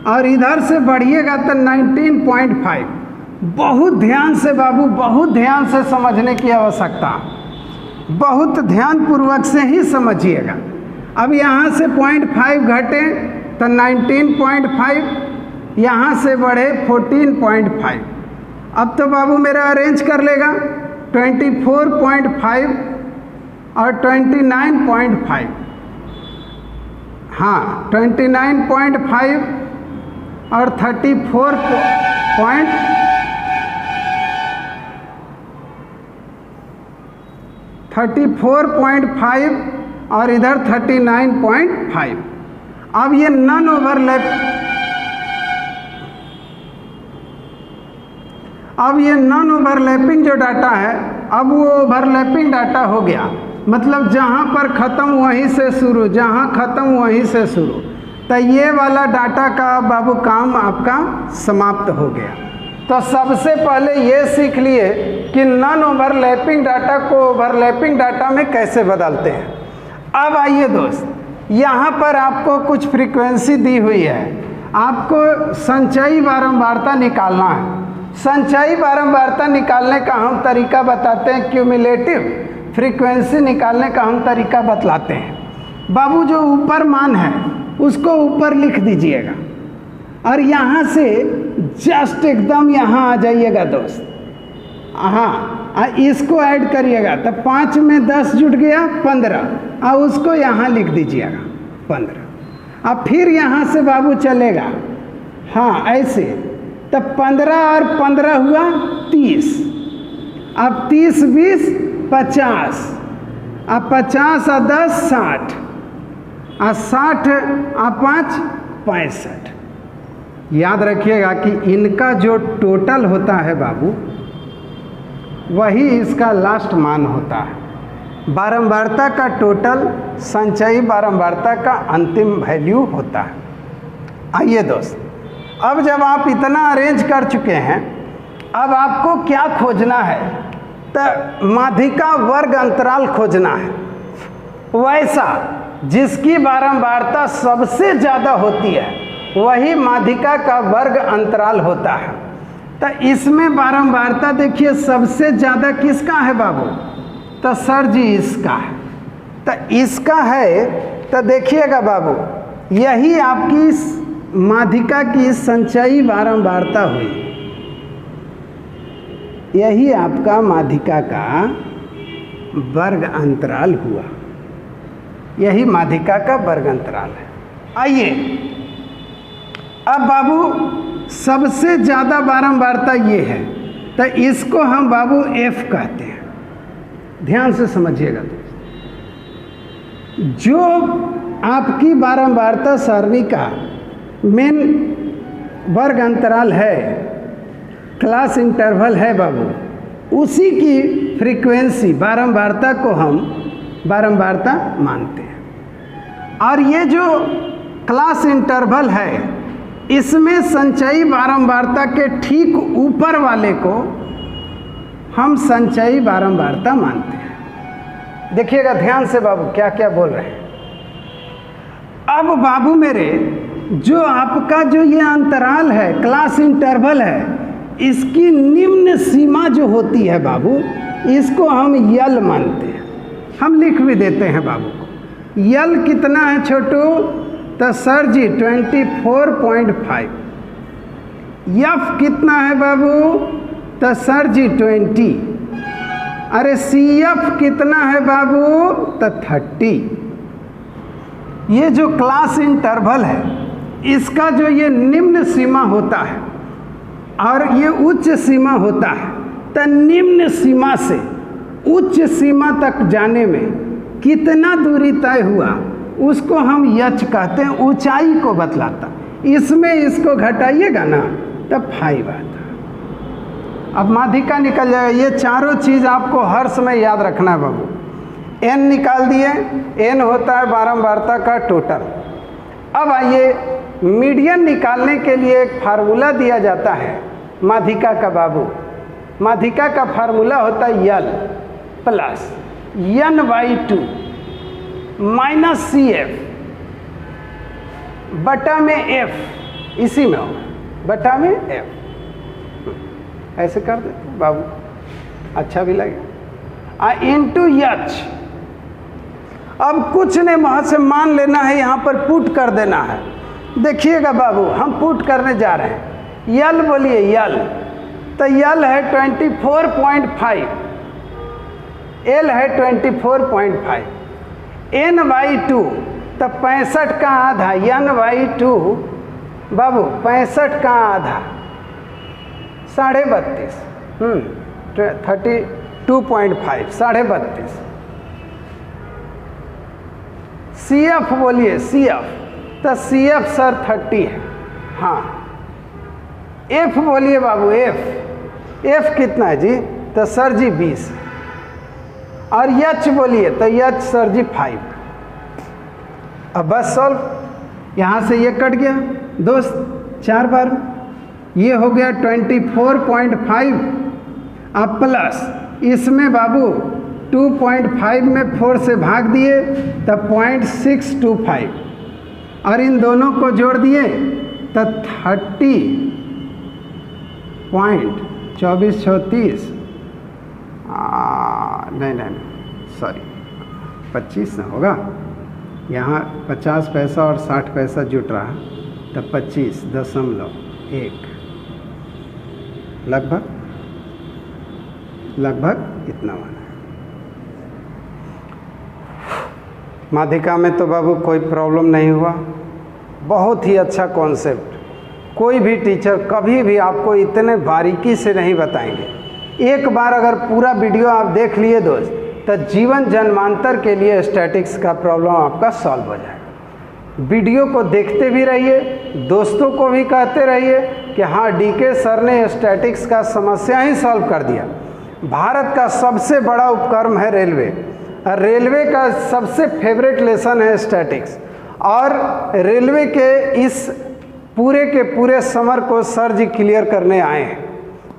और इधर से बढ़िएगा तो 19.5। बहुत ध्यान से बाबू, बहुत ध्यान से समझने की आवश्यकता, बहुत ध्यान पूर्वक से ही समझिएगा। अब यहाँ से 0.5 घटे तो 19.5, यहाँ से बढ़े 14.5। अब तो बाबू मेरा अरेंज कर लेगा 24.5 और 29.5। हाँ 29.5 और 34.5 और इधर 39.5। अब ये नॉन ओवरलैपिंग जो डाटा है, अब वो ओवरलैपिंग डाटा हो गया, मतलब जहाँ पर ख़त्म वहीं से शुरू, जहाँ ख़त्म वहीं से शुरू। तो ये वाला डाटा का बाबू काम आपका समाप्त हो गया। तो सबसे पहले ये सीख लिए कि नॉन ओवरलैपिंग डाटा को ओवरलैपिंग डाटा में कैसे बदलते हैं। अब आइए दोस्त, यहाँ पर आपको कुछ फ्रीक्वेंसी दी हुई है, आपको संचयी बारंबारता निकालना है। संचयी बारंबारता निकालने का हम तरीका बताते हैं, क्यूमुलेटिव फ्रीक्वेंसी निकालने का हम तरीका बतलाते हैं। बाबू जो ऊपर मान है उसको ऊपर लिख दीजिएगा और यहाँ से जस्ट एकदम यहाँ आ जाइएगा दोस्त। हाँ, इसको ऐड करिएगा तो 5 में 10 जुट गया 15, और उसको यहाँ लिख दीजिएगा 15। अब फिर यहाँ से बाबू चलेगा, हाँ ऐसे, तब 15 और 15 हुआ 30। अब 30 20 50, अब 50 और 10 60, और 60 और 5 65। याद रखिएगा कि इनका जो टोटल होता है बाबू, वही इसका लास्ट मान होता है। बारंबारता का टोटल संचयी बारंबारता का अंतिम वैल्यू होता है। आइए दोस्त, अब जब आप इतना अरेंज कर चुके हैं, अब आपको क्या खोजना है, तो माध्यिका वर्ग अंतराल खोजना है, वैसा जिसकी बारंबारता सबसे ज़्यादा होती है वही माध्यिका का वर्ग अंतराल होता है। तो इसमें बारंबारता देखिए सबसे ज़्यादा किसका है बाबू, तो सर जी इसका है। तो इसका है तो देखिएगा बाबू, यही आपकी माध्यिका की संचयी बारंबारता हुई, यही आपका माध्यिका का वर्ग अंतराल हुआ, यही माध्यिका का वर्ग अंतराल है। आइए अब बाबू सबसे ज़्यादा बारंबारता ये है, तो इसको हम बाबू F कहते हैं। ध्यान से समझिएगा दोस्त, जो आपकी बारंबारता सारणी का मेन वर्ग अंतराल है, क्लास इंटरवल है बाबू, उसी की फ्रीक्वेंसी बारंबारता को हम बारंबारता मानते हैं। और ये जो क्लास इंटरवल है, इसमें संचयी बारंबारता के ठीक ऊपर वाले को हम संचयी बारंबारता मानते हैं। देखिएगा ध्यान से बाबू क्या क्या बोल रहे हैं। अब बाबू मेरे, जो आपका जो ये अंतराल है, क्लास इंटरवल है, इसकी निम्न सीमा जो होती है बाबू, इसको हम यल मानते हैं। हम लिख भी देते हैं बाबू को। यल कितना है छोटू, तो सर जी 24.5। यफ कितना है बाबू, तो सर जी 20। अरे सी एफ कितना है बाबू, तो 30। ये जो क्लास इंटरवल है, इसका जो ये निम्न सीमा होता है और ये उच्च सीमा होता है, तो निम्न सीमा से उच्च सीमा तक जाने में कितना दूरी तय हुआ, उसको हम यच कहते हैं, ऊंचाई को बतलाता। इसमें इसको घटाइएगा ना तब 5 आता। अब माध्यिका निकल जाएगा। ये चारों चीज़ आपको हर समय याद रखना है बाबू। n निकाल दिए, n होता है बारंबारता का टोटल। अब आइए, मीडियन निकालने के लिए एक फार्मूला दिया जाता है माध्यिका का बाबू। माध्यिका का फार्मूला होता है यल प्लस n/2 माइनस CF बटा में F, इसी में होगा बटा में F। ऐसे कर देते बाबू, अच्छा भी लगे। Into H। अब कुछ नहीं, वहाँ से मान लेना है, यहाँ पर पुट कर देना है। देखिएगा बाबू, हम पुट करने जा रहे हैं। यल बोलिए, यल, तो यल है 24.5, एल है 24.5, n/2 तो 65 का आधा, n/2 बाबू 65 का आधा 32.5, 32.5, 32.5। CF बोलिए, CF, तो CF सर 30 है। हाँ, F बोलिए बाबू, F कितना है जी? तो सर जी 20। और H बोलिए, तो H सर जी 5। अब बस सॉल्व, यहाँ से ये कट गया दोस्त 4 बार, ये हो गया 24.5। अब प्लस इसमें बाबू 2.5 में 4 से भाग दिए तब 0.625, और इन दोनों को जोड़ दिए तब 30.2434, नहीं सॉरी 25 ना होगा, यहाँ 50 पैसा और 60 पैसा जुट रहा, तब 25.1 लगभग इतना माना। माध्यिका में तो बाबू कोई प्रॉब्लम नहीं हुआ, बहुत ही अच्छा कॉन्सेप्ट। कोई भी टीचर कभी भी आपको इतने बारीकी से नहीं बताएंगे। एक बार अगर पूरा वीडियो आप देख लिए दोस्त, तो जीवन जन्मांतर के लिए स्टैटिक्स का प्रॉब्लम आपका सॉल्व हो जाएगा। वीडियो को देखते भी रहिए, दोस्तों को भी कहते रहिए कि हाँ डीके सर ने स्टैटिक्स का समस्या ही सॉल्व कर दिया। भारत का सबसे बड़ा उपक्रम है रेलवे, और रेलवे का सबसे फेवरेट लेसन है स्टैटिक्स, और रेलवे के इस पूरे के पूरे समर को सर जी क्लियर करने आए हैं।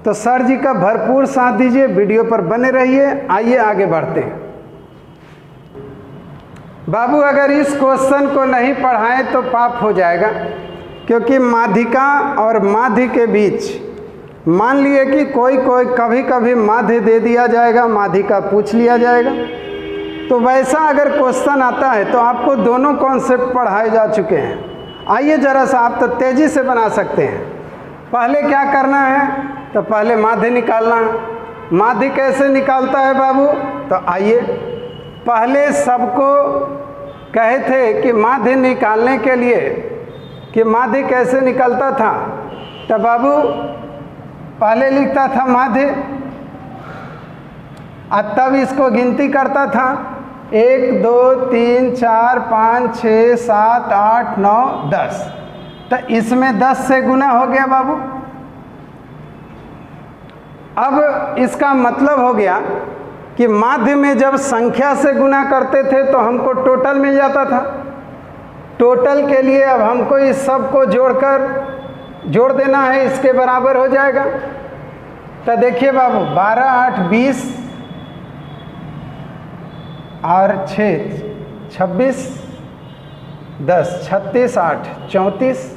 तो सर जी का भरपूर साथ दीजिए, वीडियो पर बने रहिए। आइए आगे बढ़ते हैं। बाबू अगर इस क्वेश्चन को नहीं पढ़ाएं तो पाप हो जाएगा, क्योंकि माध्यिका और माध्य के बीच मान लिए कि कोई कभी कभी माध्य दे दिया जाएगा, माध्यिका पूछ लिया जाएगा। तो वैसा अगर क्वेश्चन आता है तो आपको दोनों कॉन्सेप्ट पढ़ाए जा चुके हैं। आइए जरा सा, आप तो तेज़ी से बना सकते हैं। पहले क्या करना है, तो पहले माध्य निकालना है। माध्य कैसे निकालता है बाबू? तो आइए, पहले सबको कहे थे कि माध्य निकालने के लिए कि माध्य कैसे निकलता था, तो बाबू पहले लिखता था माध्य, और तब इसको गिनती करता था 1 2 3 4 5 6 7 8 9 10। तो इसमें 10 से गुना हो गया बाबू। अब इसका मतलब हो गया कि माध्य में जब संख्या से गुना करते थे तो हमको टोटल मिल जाता था। टोटल के लिए अब हमको इस सब को जोड़ देना है, इसके बराबर हो जाएगा। तो देखिए बाबू, 12 8 20 और 6 26 10 36 8 34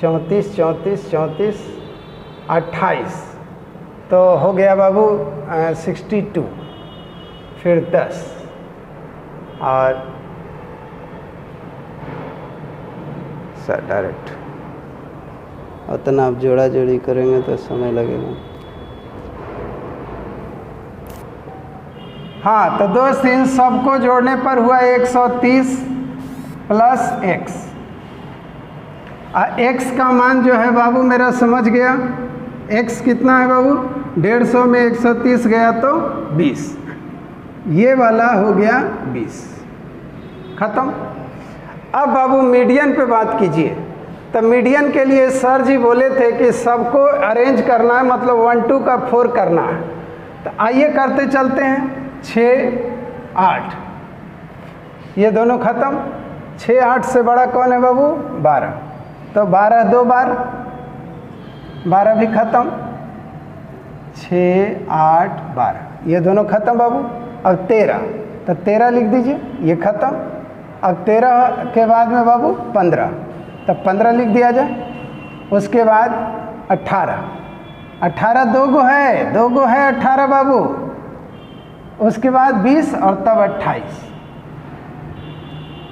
34 34 34 28, तो हो गया बाबू 62, फिर 10 और सर डायरेक्ट उतना आप जोड़ा जोड़ी करेंगे तो समय लगेगा। हाँ, तो दोस्त इन सब को जोड़ने पर हुआ 130 प्लस x। x का मान जो है बाबू मेरा समझ गया, x कितना है बाबू? 150 में 130 गया तो 20, ये वाला हो गया 20। खत्म। अब बाबू मीडियन पे बात कीजिए। तो मीडियन के लिए सर जी बोले थे कि सबको अरेंज करना है, मतलब 1 2 का 4 करना है। तो आइए करते चलते हैं। 6 8, ये दोनों खत्म। 6 8 से बड़ा कौन है बाबू? 12, तो 12 2 बार 12 भी खत्म। 6 8 12, ये दोनों खत्म बाबू। अब 13, तो 13 लिख दीजिए, ये खत्म। अब 13 के बाद में बाबू 15, तब 15 लिख दिया जाए। उसके बाद 18, 18 दो गो है 18 बाबू। उसके बाद 20 और तब 28,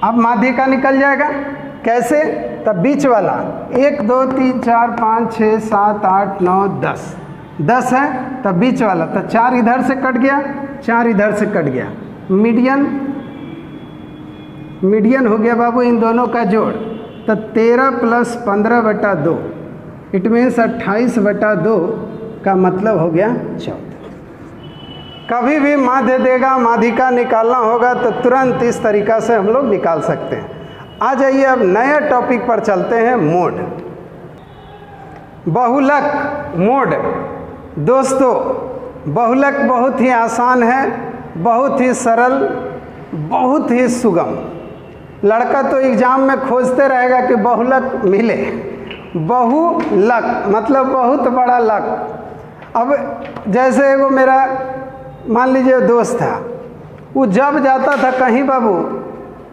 अब माध्यिका निकल जाएगा। कैसे? तब बीच वाला 1 2 3 4 5 6 7 8 9 10 है, तब बीच वाला तो 4 इधर से कट गया, 4 इधर से कट गया, मीडियन हो गया बाबू इन दोनों का जोड़। तो 13 + 15/2 इट मीन्स 28/2 का मतलब हो गया 14। कभी भी माध्य देगा, माध्यिका निकालना होगा तो तुरंत इस तरीक़ा से हम लोग निकाल सकते हैं। आ जाइए अब नए टॉपिक पर चलते हैं, मोड। बहुलक मोड। दोस्तों बहुलक बहुत ही आसान है, बहुत ही सरल, बहुत ही सुगम। लड़का तो एग्ज़ाम में खोजते रहेगा कि बहुलक मिले। बहुलक मतलब बहुत बड़ा लक। अब जैसे वो मेरा मान लीजिए दोस्त था, वो जब जाता था कहीं बाबू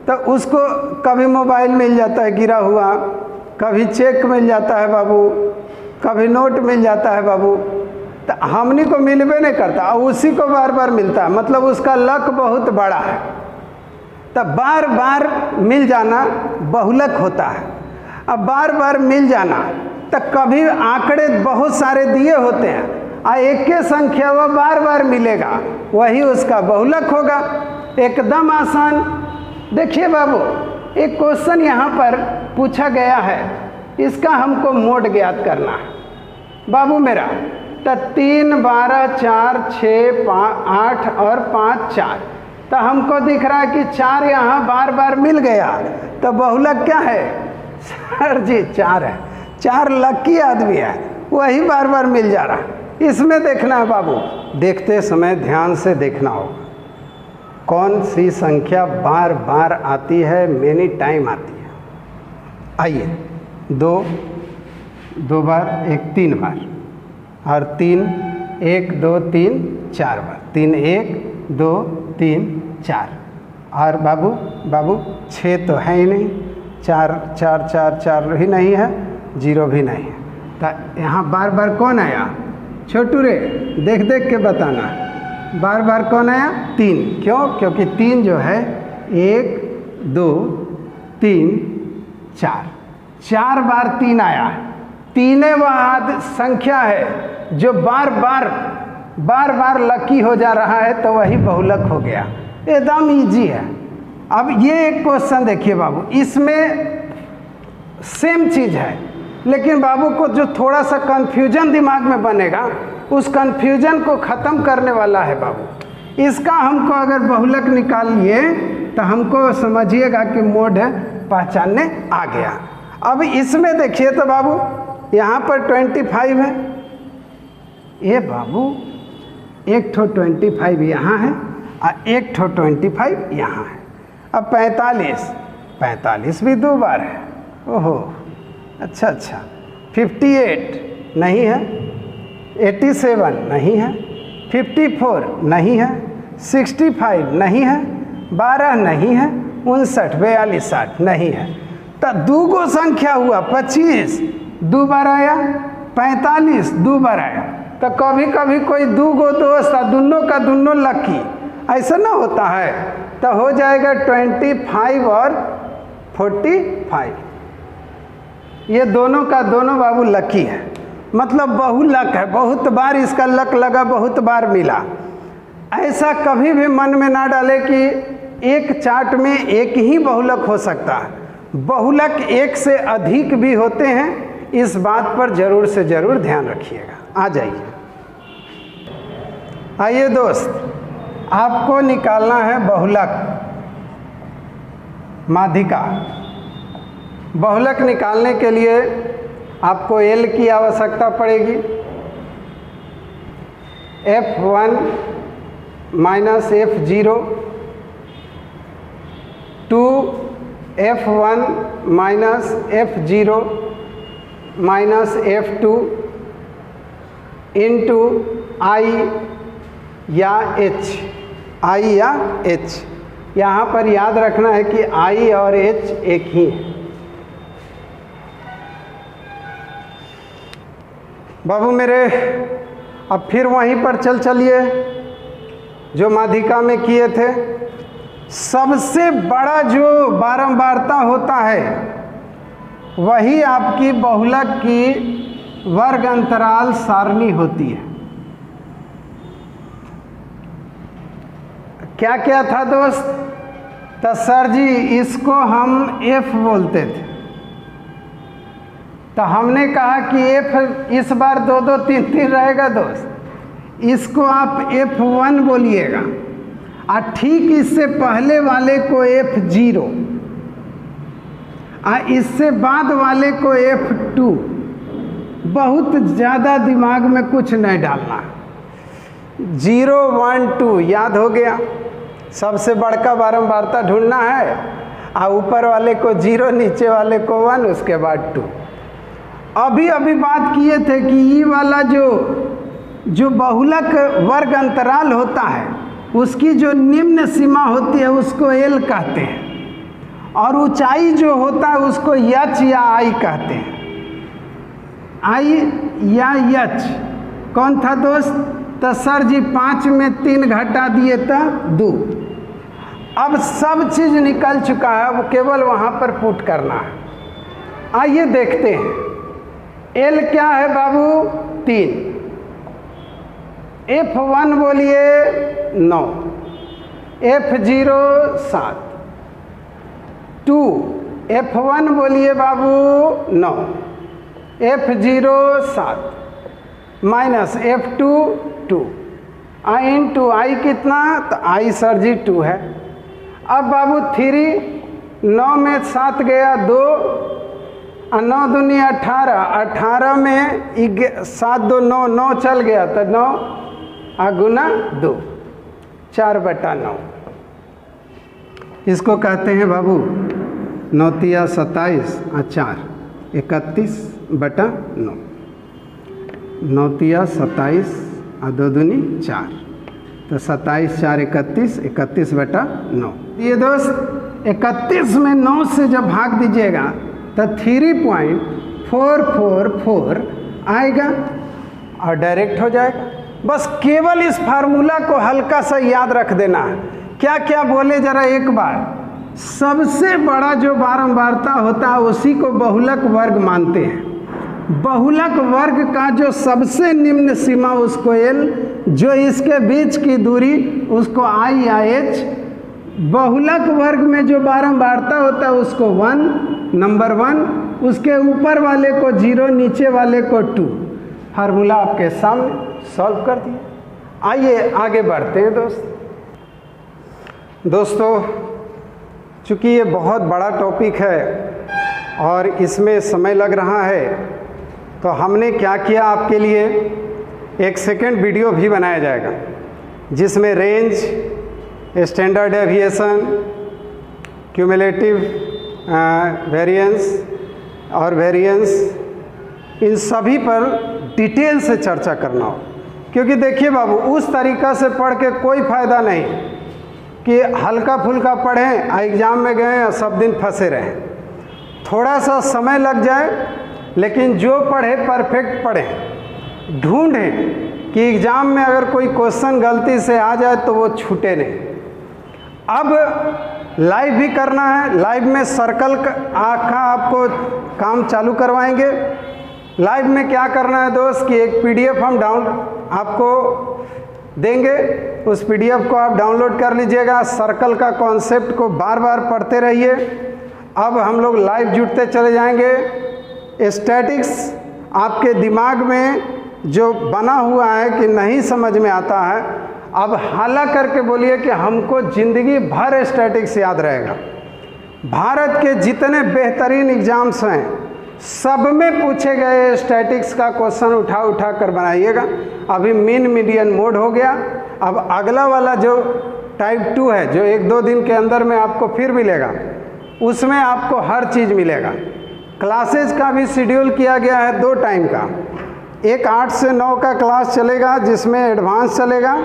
तो उसको कभी मोबाइल मिल जाता है गिरा हुआ, कभी चेक मिल जाता है बाबू, कभी नोट मिल जाता है बाबू, तो हमनी को मिलबे नहीं करता और उसी को बार बार मिलता है, मतलब उसका लक बहुत बड़ा है। तब बार बार मिल जाना बहुलक होता है। अब बार बार मिल जाना तो कभी आंकड़े बहुत सारे दिए होते हैं और एक के संख्या वह बार बार मिलेगा, वही उसका बहुलक होगा। एकदम आसान। देखिए बाबू एक क्वेश्चन यहाँ पर पूछा गया है, इसका हमको मोड ज्ञात करना है बाबू मेरा। तो 3 12 4 6 5 8 और 5 4, तो हमको दिख रहा है कि 4 यहाँ बार बार मिल गया, तो बहुलक क्या है? सर जी 4 है। 4 लकी आदमी है, वही बार बार मिल जा रहा है। इसमें देखना है बाबू, देखते समय ध्यान से देखना होगा कौन सी संख्या बार बार आती है, मेनी टाइम आती है। आइए 2 बार, 1 3 बार, और 3 1 2 3 4 बार, 3 1 2 3 4, और बाबू 6 तो है ही नहीं, 4 4 4 4 भी नहीं है, 0 भी नहीं है। तो यहाँ बार बार कौन आया? छोटू रे देख देख के बताना, बार बार कौन आया? 3। क्यों? क्योंकि 3 जो है 1 2 3 4, 4 बार 3 आया है। 3 वह संख्या है जो बार बार लकी हो जा रहा है, तो वही बहुलक हो गया। एकदम इजी है। अब ये एक क्वेश्चन देखिए बाबू, इसमें सेम चीज़ है, लेकिन बाबू को जो थोड़ा सा कन्फ्यूजन दिमाग में बनेगा, उस कन्फ्यूजन को ख़त्म करने वाला है बाबू। इसका हमको अगर बहुलक निकालिए तो हमको समझिएगा कि मोड पहचानने आ गया। अब इसमें देखिए तो बाबू यहाँ पर 25 है, ये बाबू एक ठो 25 यहाँ है और एक ठो 25 यहाँ है। अब 45 भी 2 बार है। ओहो अच्छा 58 नहीं है, 87 नहीं है, 54 नहीं है, 65 नहीं है, 12 नहीं है, 59 42 60 नहीं है। तो 2 गो संख्या हुआ 25 2 बार आया, 45 2 बार आया। तो कभी कभी कोई 2 गो दोस्त दोनों का दोनों लकी, ऐसा ना होता है। तो हो जाएगा 25 और 45, ये दोनों का दोनों बाबू लकी है, मतलब बहुलक है। बहुत बार इसका लक लगा, बहुत बार मिला। ऐसा कभी भी मन में ना डाले कि एक चार्ट में एक ही बहुलक हो सकता है। बहुलक एक से अधिक भी होते हैं, इस बात पर जरूर से जरूर ध्यान रखिएगा। आ जाइए, आइए दोस्त, आपको निकालना है बहुलक माध्यिका। बहुलक निकालने के लिए आपको L की आवश्यकता पड़ेगी। F1 minus F0 2 F1 minus F0 minus F2 into I या H। यहाँ पर याद रखना है कि I और H एक ही है। बाबू मेरे, अब फिर वहीं पर चलिए जो माध्यिका में किए थे। सबसे बड़ा जो बारंबारता होता है वही आपकी बहुलक की वर्ग अंतराल सारणी होती है। क्या क्या था दोस्त? तो सर जी इसको हम F बोलते थे, तो हमने कहा कि F इस बार 2 2 3 3 रहेगा दोस्त, इसको आप F1 बोलिएगा, और ठीक इससे पहले वाले को F0 और इससे बाद वाले को F2। बहुत ज़्यादा दिमाग में कुछ नहीं डालना, 0 1 2 याद हो गया। सबसे बड़का बारंबारता ढूंढना है, और ऊपर वाले को 0, नीचे वाले को 1, उसके बाद 2। अभी बात किए थे कि ये वाला जो बहुलक वर्ग अंतराल होता है उसकी जो निम्न सीमा होती है उसको L कहते हैं, और ऊंचाई जो होता है उसको H या I कहते हैं। I या H कौन था दोस्त? तो सर जी 5 में 3 घटा दिए तो 2। अब सब चीज़ निकल चुका है, वो केवल वहाँ पर पुट करना है। आइए देखते हैं L क्या है बाबू? 3। F1 बोलिए 9, F0 7, 2 F1 बोलिए बाबू 9, F0 7 minus F2 2, I into I कितना? तो I सर जी 2 है। अब बाबू 3, 9 में 7 गया 2, और 9 दूनी 18, 18 में 7 2 9, 9 चल गया तो 9 गुना 2, 4/9। इसको कहते हैं बाबू 9 तिया 27 और 4 31/9। 9 तिया 27 और 2 दूनी 4, तो 27 4 31, 31/9। ये दोस्त 31 में 9 से जब भाग दीजिएगा तो 3.444 आएगा और डायरेक्ट हो जाएगा। बस केवल इस फार्मूला को हल्का सा याद रख देना है। क्या क्या बोले जरा एक बार। सबसे बड़ा जो बारंबारता होता है उसी को बहुलक वर्ग मानते हैं। बहुलक वर्ग का जो सबसे निम्न सीमा उसको L, जो इसके बीच की दूरी उसको I या H। बहुलक वर्ग में जो बारंबारता होता है उसको 1, नंबर 1, उसके ऊपर वाले को 0, नीचे वाले को 2। फार्मूला आपके सामने सॉल्व कर दिया। आइए आगे बढ़ते हैं दोस्तों, चूँकि ये बहुत बड़ा टॉपिक है और इसमें समय लग रहा है, तो हमने क्या किया, आपके लिए एक सेकंड वीडियो भी बनाया जाएगा जिसमें range, standard deviation, cumulative variance और वेरिएंस, इन सभी पर डिटेल से चर्चा करना हो। क्योंकि देखिए बाबू, उस तरीक़ा से पढ़ के कोई फ़ायदा नहीं कि हल्का फुल्का पढ़ें, एग्ज़ाम में गए और सब दिन फंसे रहें। थोड़ा सा समय लग जाए, लेकिन जो पढ़े परफेक्ट पढ़ें। ढूंढें कि एग्ज़ाम में अगर कोई क्वेश्चन गलती से आ जाए तो वो छूटे नहीं। अब लाइव भी करना है, लाइव में सर्कल का आपको काम चालू करवाएंगे। लाइव में क्या करना है दोस्त कि एक PDF हम आपको देंगे, उस PDF को आप डाउनलोड कर लीजिएगा। सर्कल का कॉन्सेप्ट को बार बार पढ़ते रहिए। अब हम लोग लाइव जुड़ते चले जाएंगे। स्टैटिक्स आपके दिमाग में जो बना हुआ है कि नहीं समझ में आता है, अब हाला करके बोलिए कि हमको ज़िंदगी भर स्टैटिक्स याद रहेगा। भारत के जितने बेहतरीन एग्ज़ाम्स हैं सब में पूछे गए स्टैटिक्स का क्वेश्चन उठा कर बनाइएगा। अभी मीन मीडियन मोड हो गया। अब अगला वाला जो टाइप 2 है, जो 1-2 दिन के अंदर में आपको फिर मिलेगा, उसमें आपको हर चीज़ मिलेगा। क्लासेज का भी शेड्यूल किया गया है 2 टाइम का। एक 8 से 9 का क्लास चलेगा जिसमें एडवांस चलेगा,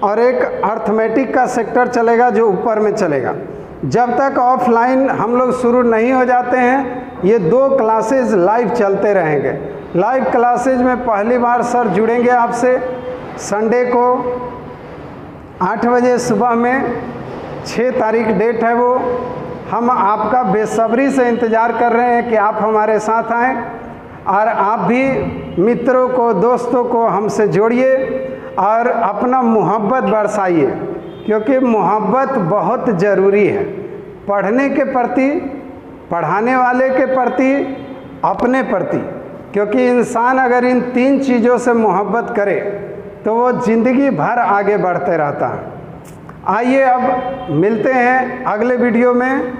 और एक अर्थमेटिक का सेक्टर चलेगा जो ऊपर में चलेगा। जब तक ऑफलाइन हम लोग शुरू नहीं हो जाते हैं, ये 2 क्लासेज लाइव चलते रहेंगे। लाइव क्लासेज में पहली बार सर जुड़ेंगे आपसे संडे को 8 बजे सुबह में, 6 तारीख डेट है वो। हम आपका बेसब्री से इंतज़ार कर रहे हैं कि आप हमारे साथ आएँ और आप भी मित्रों को, दोस्तों को हमसे जोड़िए और अपना मोहब्बत बरसाइए, क्योंकि मोहब्बत बहुत ज़रूरी है पढ़ने के प्रति, पढ़ाने वाले के प्रति, अपने प्रति। क्योंकि इंसान अगर इन 3 चीज़ों से मोहब्बत करे तो वो ज़िंदगी भर आगे बढ़ते रहता है। आइए अब मिलते हैं अगले वीडियो में।